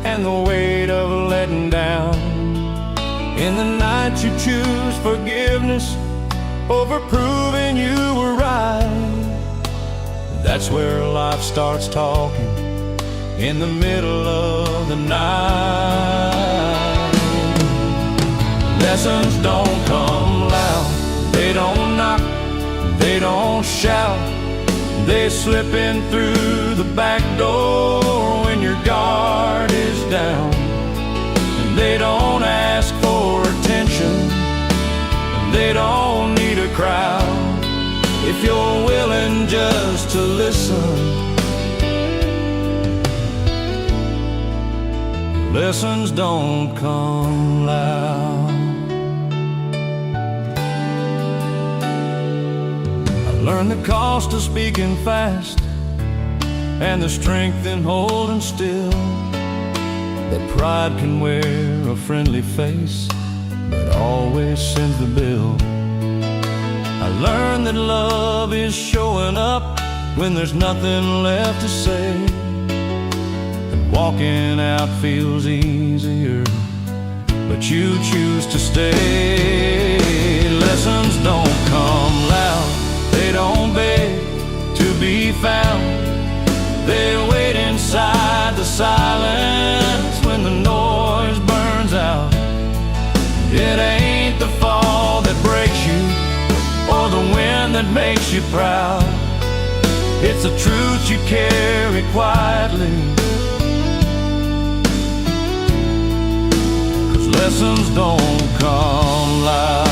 and the weight of letting down. In the night you choose forgiveness over proving you were right. That's where life starts talking, in the middle of the night. Lessons don't come loud, they don't knock, they don't shout, they slip in through the back door when your guard is down. And they don't ask for attention, and they don't need a crowd. If you're willing just to listen, lessons don't come loud. Learn the cost of speaking fast and the strength in holding still. That pride can wear a friendly face, but always sends the bill. I learned that love is showing up when there's nothing left to say, and walking out feels easier, but you choose to stay. Lessons don't come loud, they don't beg to be found. They wait inside the silence when the noise burns out. It ain't the fall that breaks you or the wind that makes you proud. It's the truth you carry quietly, 'cause lessons don't come loud.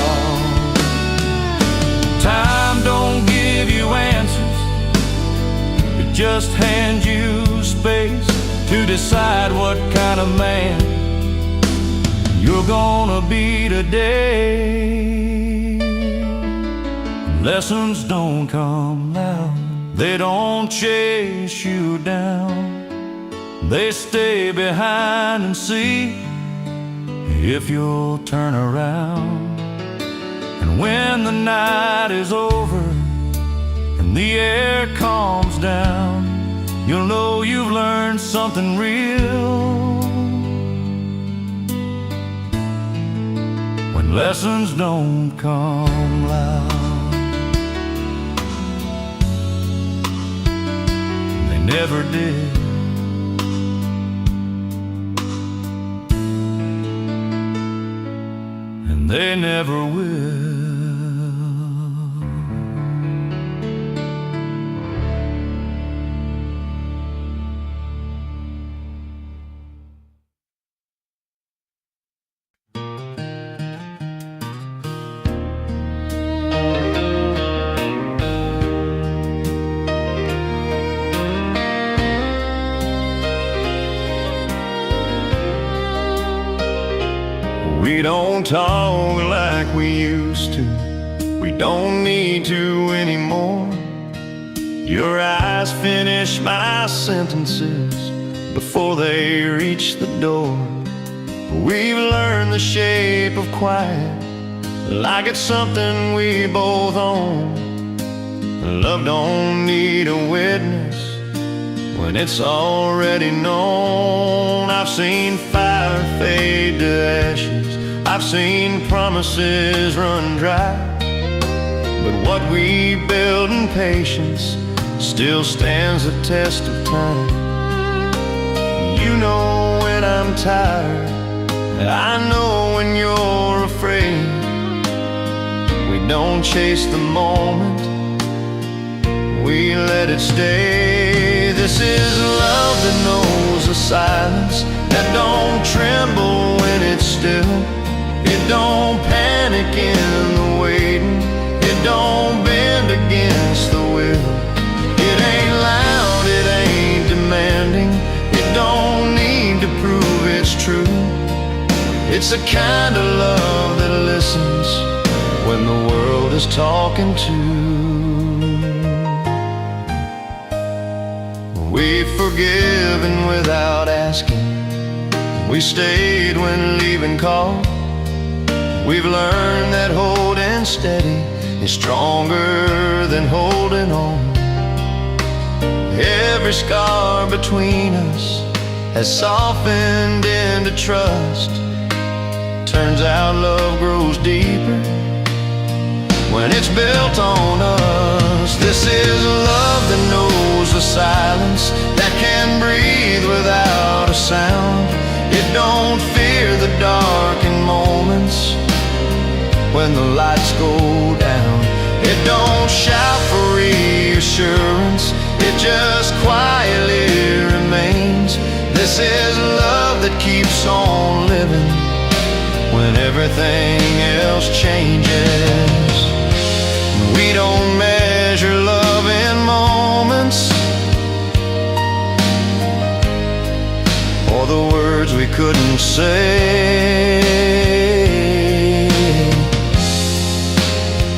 Time don't give you answers, it just hands you space to decide what kind of man you're gonna be today. Lessons don't come loud, they don't chase you down. They stay behind and see if you'll turn around. And when the night is over and the air calms down, you'll know you've learned something real. When lessons don't come loud, they never did. And they never will. We don't talk like we used to, we don't need to anymore. Your eyes finish my sentences before they reach the door. We've learned the shape of quiet, like it's something we both own. Love don't need a witness when it's already known. I've seen fire fade to ashes, I've seen promises run dry, but what we build in patience still stands the test of time. You know when I'm tired, I know when you're afraid. We don't chase the moment, we let it stay. This is love that knows the silence, that don't tremble when it's still. It don't panic in the waiting, it don't bend against the will. It ain't loud, it ain't demanding, it don't need to prove it's true. It's the kind of love that listens when the world is talking to. We've forgiven without asking, we stayed when leaving called. We've learned that holding steady is stronger than holding on. Every scar between us has softened into trust. Turns out love grows deeper when it's built on us. This is love that knows the silence, that can breathe without a sound. It don't fear the dark in moments when the lights go down. It don't shout for reassurance, it just quietly remains. This is love that keeps on living when everything else changes. We don't measure love in moments or the words we couldn't say.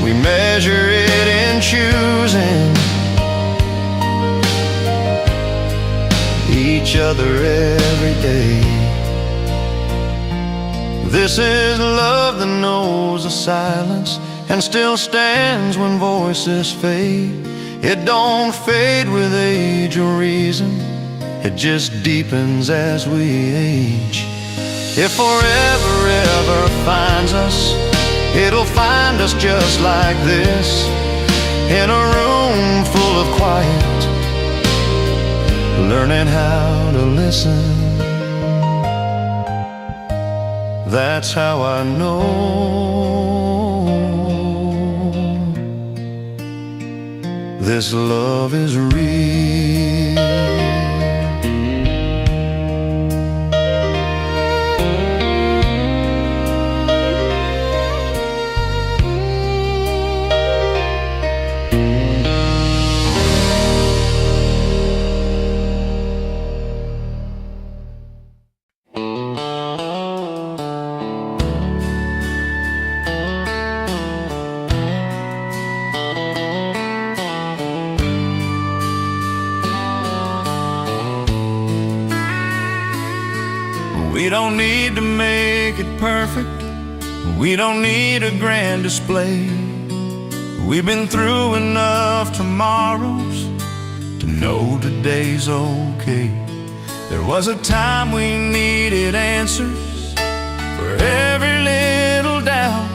We measure it in choosing other every day. This is love that knows the silence and still stands when voices fade. It don't fade with age or reason, it just deepens as we age. If forever ever finds us, it'll find us just like this, in a room full of quiet, learning how to listen. That's how I know this love is real. We don't need to make it perfect, we don't need a grand display. We've been through enough tomorrows to know today's okay. There was a time we needed answers for every little doubt.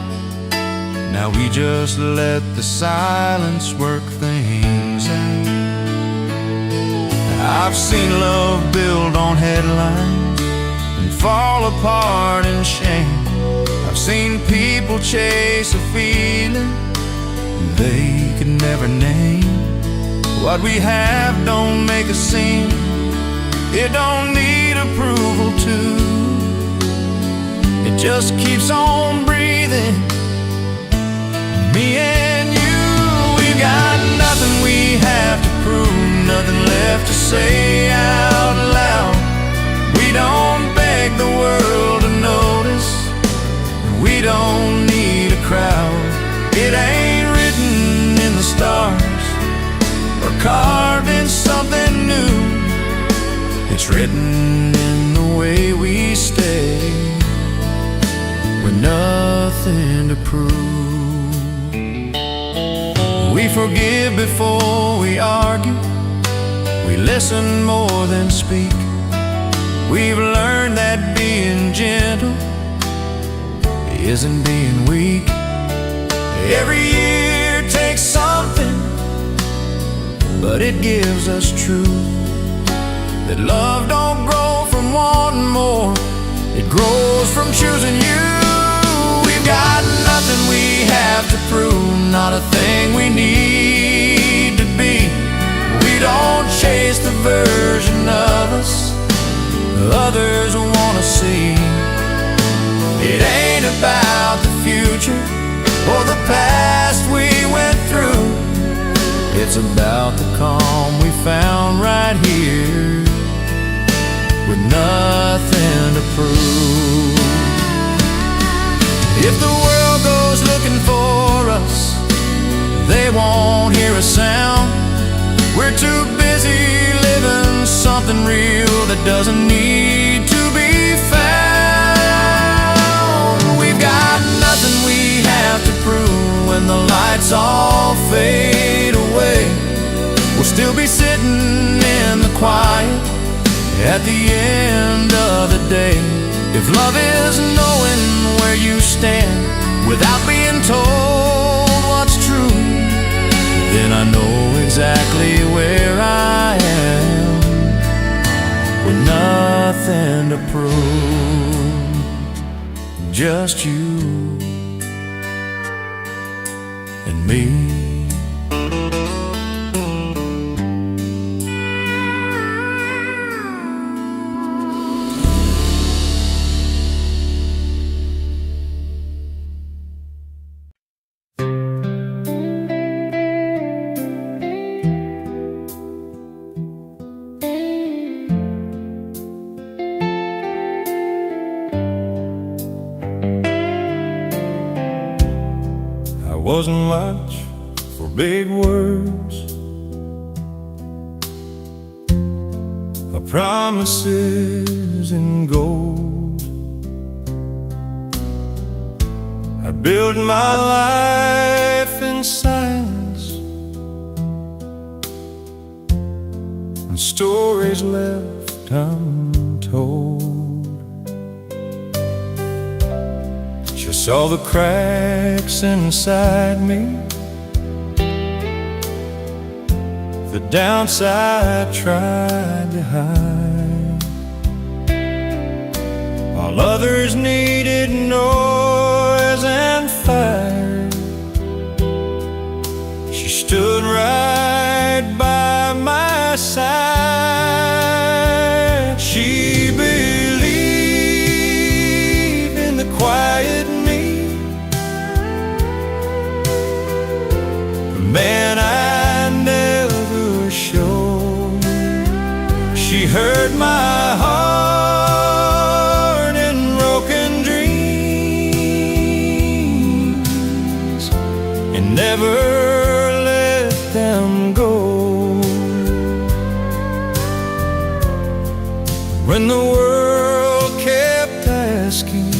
Now we just let the silence work things out. I've seen love build on headlines and fall apart in shame. I've seen people chase a feeling they could never name. What we have don't make a scene, it don't need approval too. It just keeps on breathing. Me and you, we've got nothing we have to prove, nothing left to say out loud. We don't beg the world to notice, we don't need a crowd. It ain't written in the stars or carved in something new. It's written in the way we stay with nothing to prove. We forgive before we argue, we listen more than speak. We've learned that being gentle isn't being weak. Every year takes something, but it gives us truth. That love don't grow from wanting more, it grows from choosing you. We've got nothing we have to prove, not a thing we need to be. We don't chase the version of us others wanna see. It ain't about the future or the past we went through. It's about the calm we found right here with nothing to prove. If the world goes looking for us, they won't hear a sound. We're too busy living something real that doesn't need to be found. We've got nothing we have to prove. When the lights all fade away, we'll still be sitting in the quiet at the end of the day. If love is knowing where you stand without being told what's true, then I know exactly where I am with nothing to prove. Just you and me. Wasn't much for big words, a promises in gold. I built my life in silence, and stories left untold. Just saw the cracks inside me, the downside tried to hide, while others needed noise and fire. She stood right by my side. She believed in the quiet me, the man I never showed. She heard my heart and broken dreams and never let them go. When the world kept asking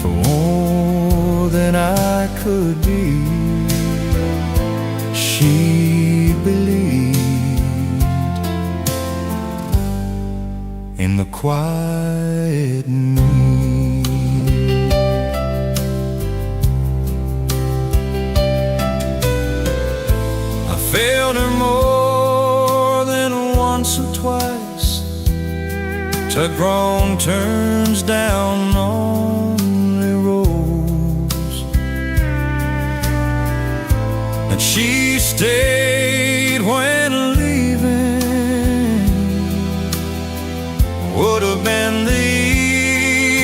for more than I could be, she believed in the quiet me. I failed her more than once or twice, took wrong turns down lonely roads, and she stayed when leaving would have been the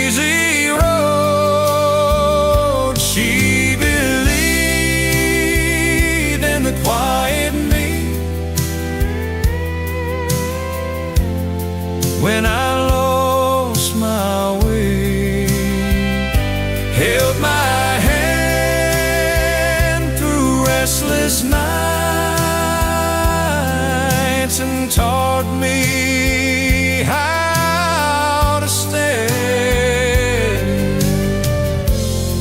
easy road. She believed in the quiet me when I lost my way, held my hand through restless nights and taught me how to stay.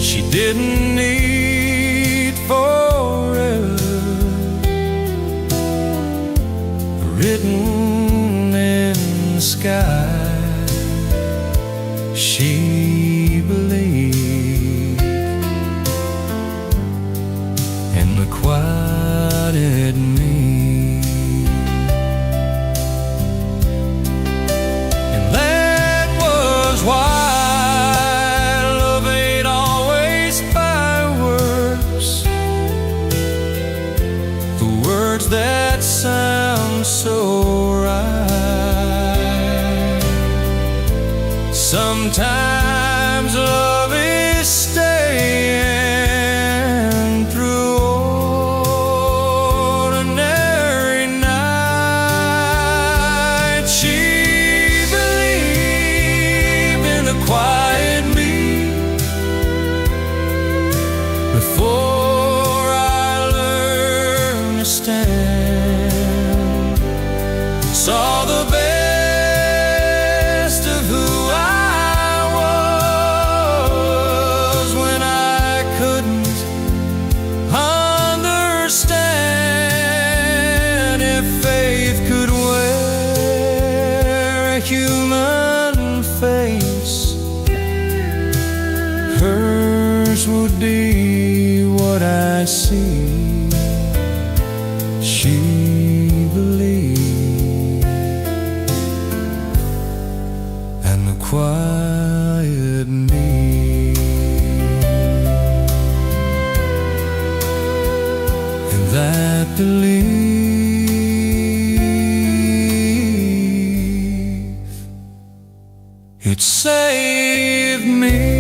She didn't need forever written in the sky. She believed in the quiet me, and that was why love ain't always fireworks, the words that sound so right. Sometimes love is staying through ordinary nights. She believed in the quiet me before I learned to stand. Saw the best of who I was when I couldn't understand. If faith could wear a human face, hers would be what I see. She believed, and the quiet me, and that belief, it saved me.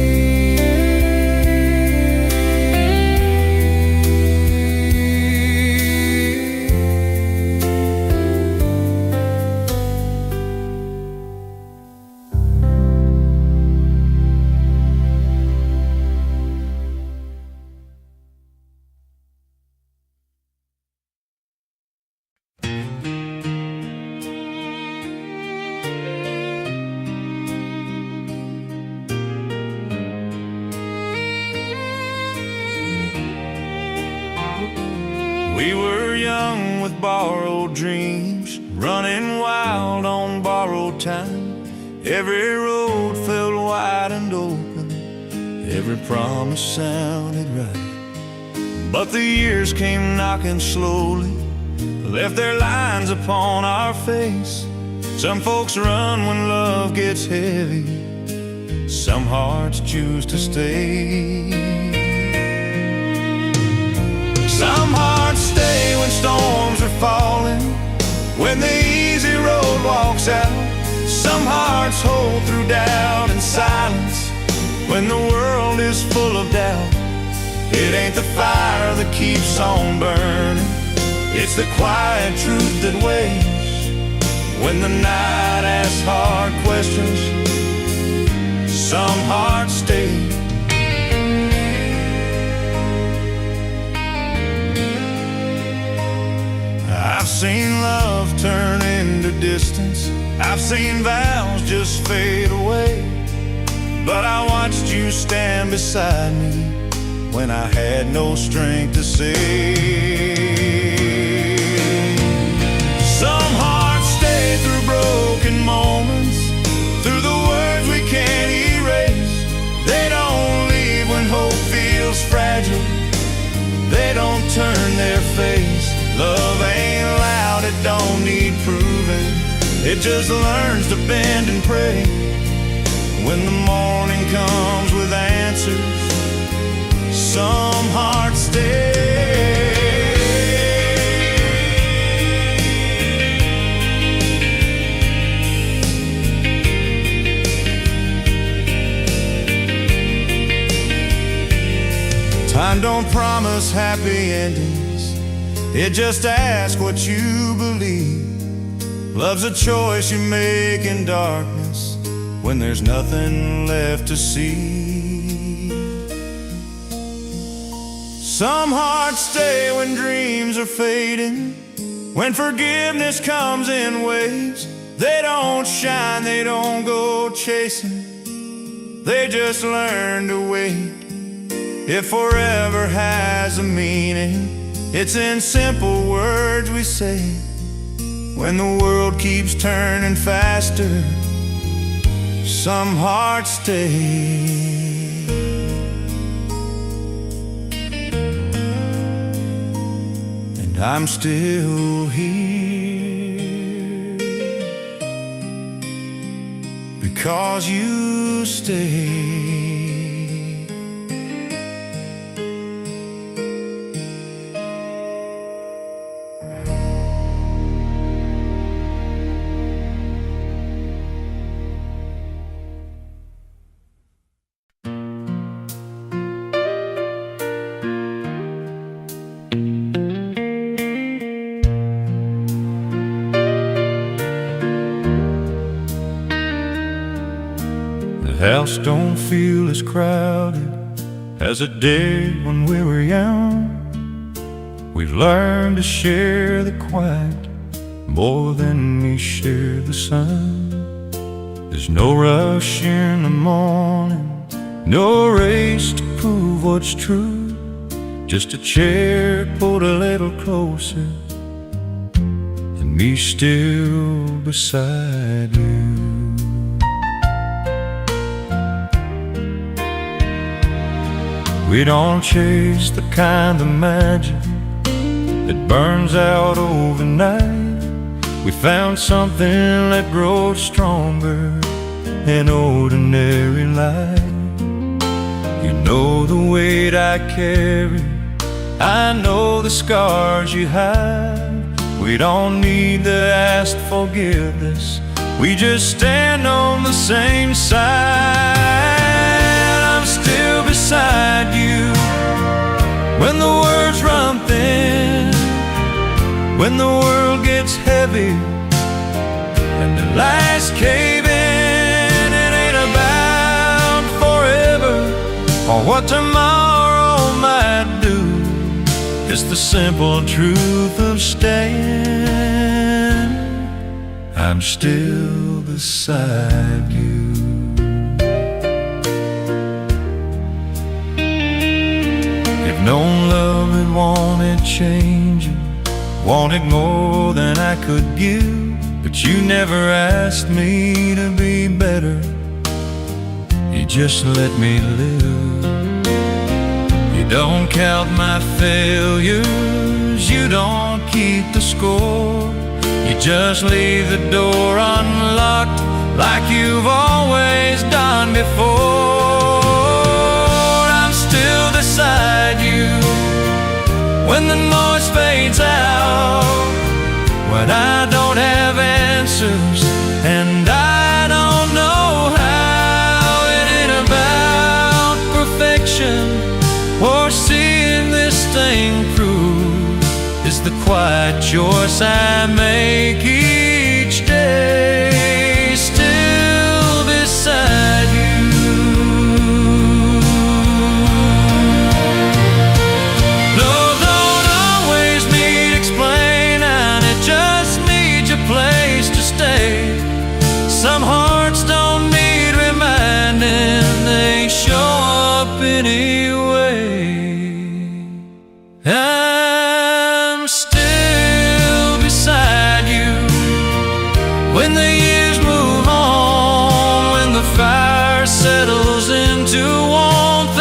We were young with borrowed dreams, running wild on borrowed time. Every road felt wide and open, every promise sounded right. But the years came knocking slowly, left their lines upon our face. Some folks run when love gets heavy, some hearts choose to stay. Some hearts stay when storms are falling, when the easy road walks out. Some hearts hold through doubt and silence, when the world is full of doubt. It ain't the fire that keeps on burning, it's the quiet truth that waits. When the night asks hard questions, some hearts stay. I've seen love turn into distance, I've seen vows just fade away, but I watched you stand beside me when I had no strength to say. Some hearts stay through broken moments, through the words we can't erase. They don't leave when hope feels fragile, they don't turn their face. Love ain't loud, it don't need proving, it just learns to bend and pray. When the morning comes with answers, some hearts stay. Time don't promise happy endings, it just asks what you believe. Love's a choice you make in darkness, when there's nothing left to see. Some hearts stay when dreams are fading, when forgiveness comes in waves. They don't shine, they don't go chasing, they just learn to wait. If forever has a meaning, it's in simple words we say. When the world keeps turning faster, some hearts stay. And I'm still here because you stay. The house don't feel as crowded as it did when we were young. We've learned to share the quiet more than we share the sun. There's no rush in the morning, no race to prove what's true, just a chair pulled a little closer and me still beside you. We don't chase the kind of magic that burns out overnight. We found something that grows stronger in ordinary life. You know the weight I carry, I know the scars you hide. We don't need to ask forgiveness, we just stand on the same side. I'm still beside you when the words run thin, when the world gets heavy and the lights cave in. It ain't about forever or what tomorrow might do, it's the simple truth of staying. I'm still beside you. If known love had wanted change, wanted more than I could give, but you never asked me to be better. You just let me live. You don't count my failures, you don't keep the score. You just leave the door unlocked like you've always done before. I'm still beside you when the noise fades out, when I don't have answers and I don't know how. It ain't about perfection or seeing this thing through. It's the quiet choice I make each day, still beside you. Some hearts don't need reminding, they show up anyway. I'm still beside you when the years move on, when the fire settles into warmth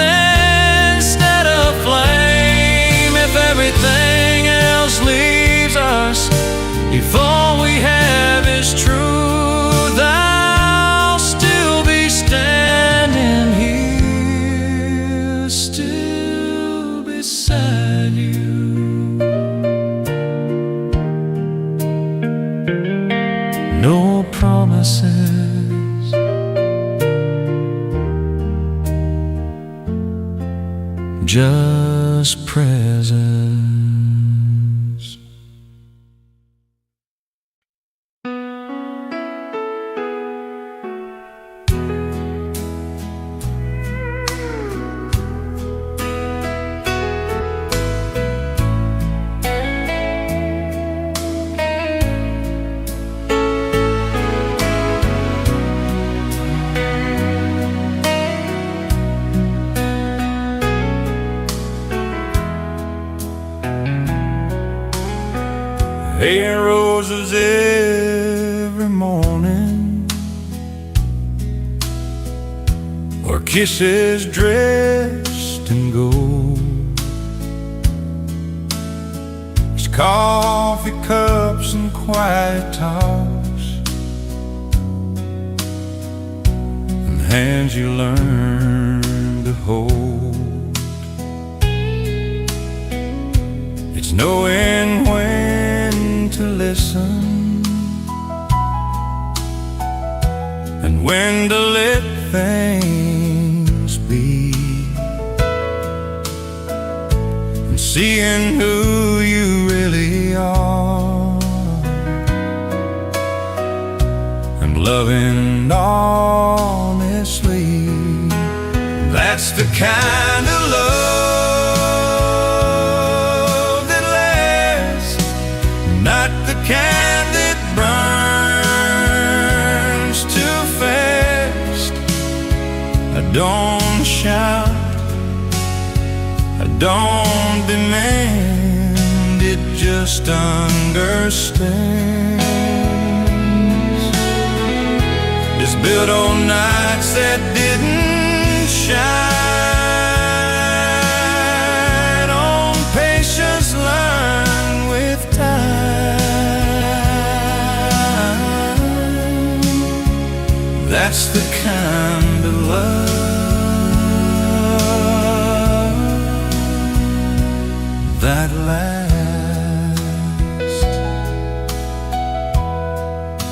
instead of flame. If everything else leaves us, if all we have is truth, I'll still be standing here, still beside you. No promises, just presence. Hey, roses every morning, or kisses dressed in gold. There's coffee cups and quiet talks, and hands you learn to hold. It's knowing when to listen and when to let things be, and seeing who you really are, and loving honestly. That's the kind of love that lasts, not the kind that burns too fast. I don't shout, I don't demand, it just understands. It's built on nights that didn't shine, on patience learned with time. That's the kind of love that lasts.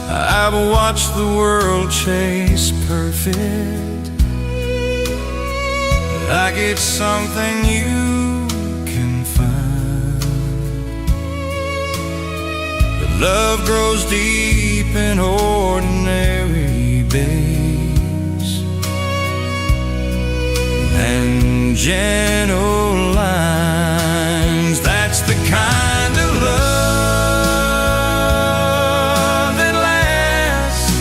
I've watched the world chase perfect, like it's something you can find. But love grows deep in ordinary days and gentle lines. That's the kind of love that lasts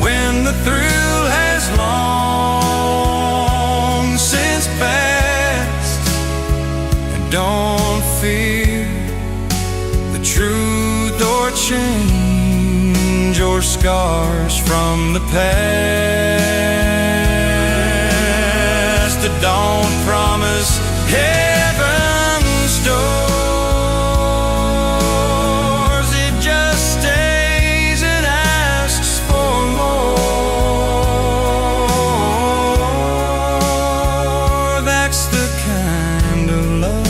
when the thrill has long since passed. And don't fear the your scars from the past that don't promise heaven's doors. It just stays and asks for more. That's the kind of love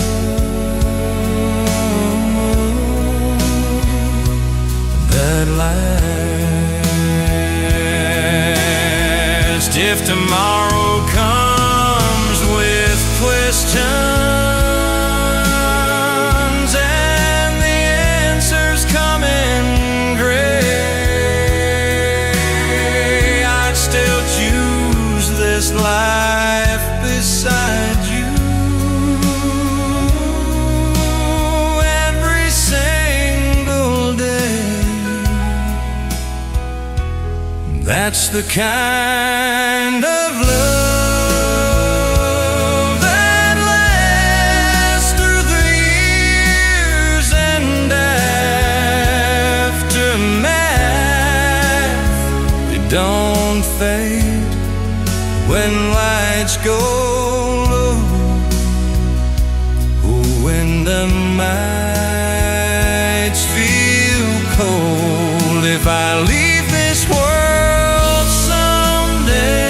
that lasts. If tomorrow comes with questions and the answers come in gray, I'd still choose this life beside you every single day. That's the kind of love that lasts through the years and aftermath. They don't fade when lights go low, or when the nights feel cold. If I leave this world someday,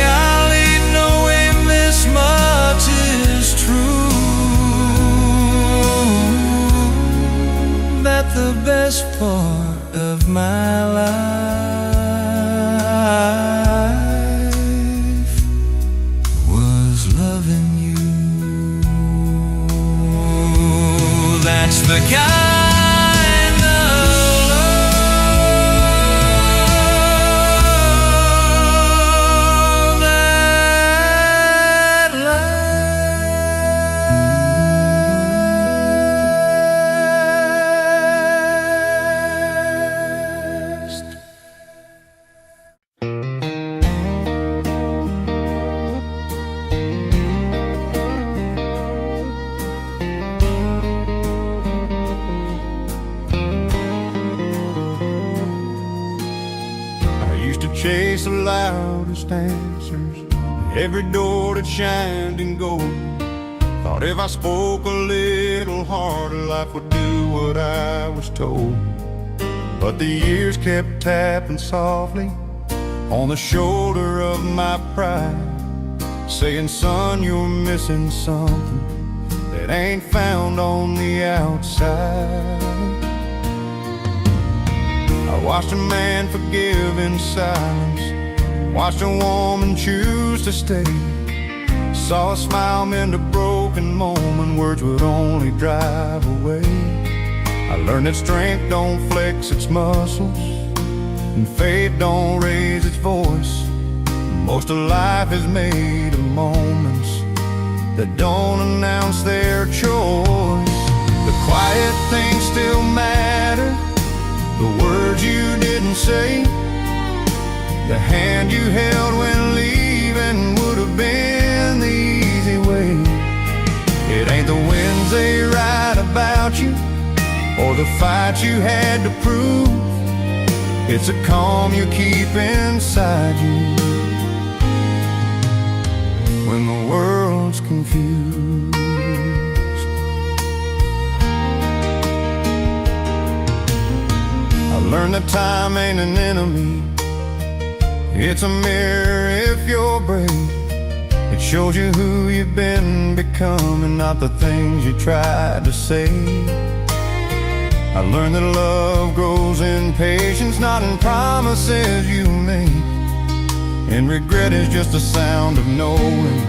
I'll leave knowing this much is true, that the best part of my life was loving you. That's the kind of love that lasts. I used to chase the loudest answers, every door that shined in gold. Thought if I spoke a little harder, life would do what I was told. But the years kept tapping softly on the shoulder of my pride, saying, son, you're missing something that ain't found on the outside. I watched a man forgive in silence, watched a woman choose to stay, saw a smile mend a broken moment words would only drive away. I learned that strength don't flex its muscles and faith don't raise its voice. Most of life is made of moments that don't announce their choice. The quiet things still matter, the words you didn't say, the hand you held when leaving would have been the easy way. It ain't the winds they write about you or the fights you had to prove, it's a calm you keep inside you when the world's confused. I learned that time ain't an enemy, it's a mirror if you're brave. It shows you who you've been becoming, not the things you tried to say. I learned that love grows in patience, not in promises you make. And regret is just the sound of knowing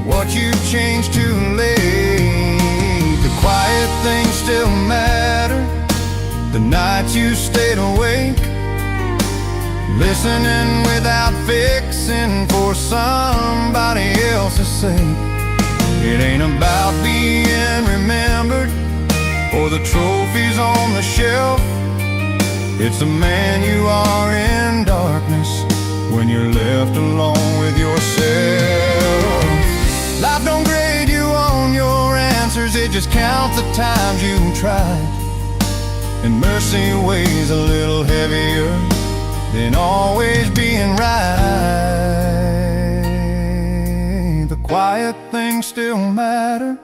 what you've changed too late. The quiet things still matter, the nights you stayed awake, listening without fixing for somebody else's sake. It ain't about being remembered or the trophies on the shelf, it's the man you are in darkness when you're left alone with yourself. Life don't grade you on your answers, it just counts the times you tried. and mercy weighs a little heavier than always being right. The quiet things still matter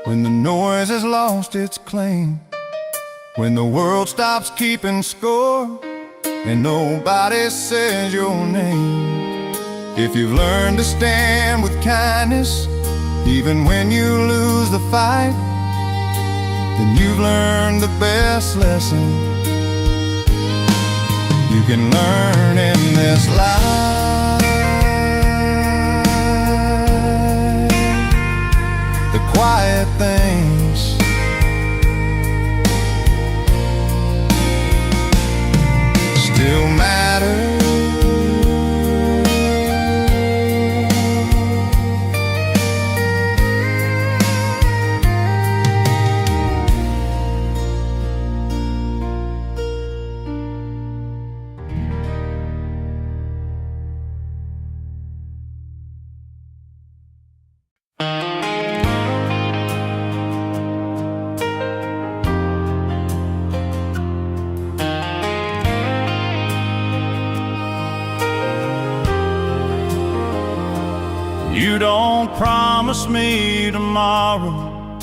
when the noise has lost its claim, when the world stops keeping score and nobody says your name. If you've learned to stand with kindness even when you lose the fight, then you've learned the best lesson you can learn in this life. The quiet things still matter. You don't promise me tomorrow,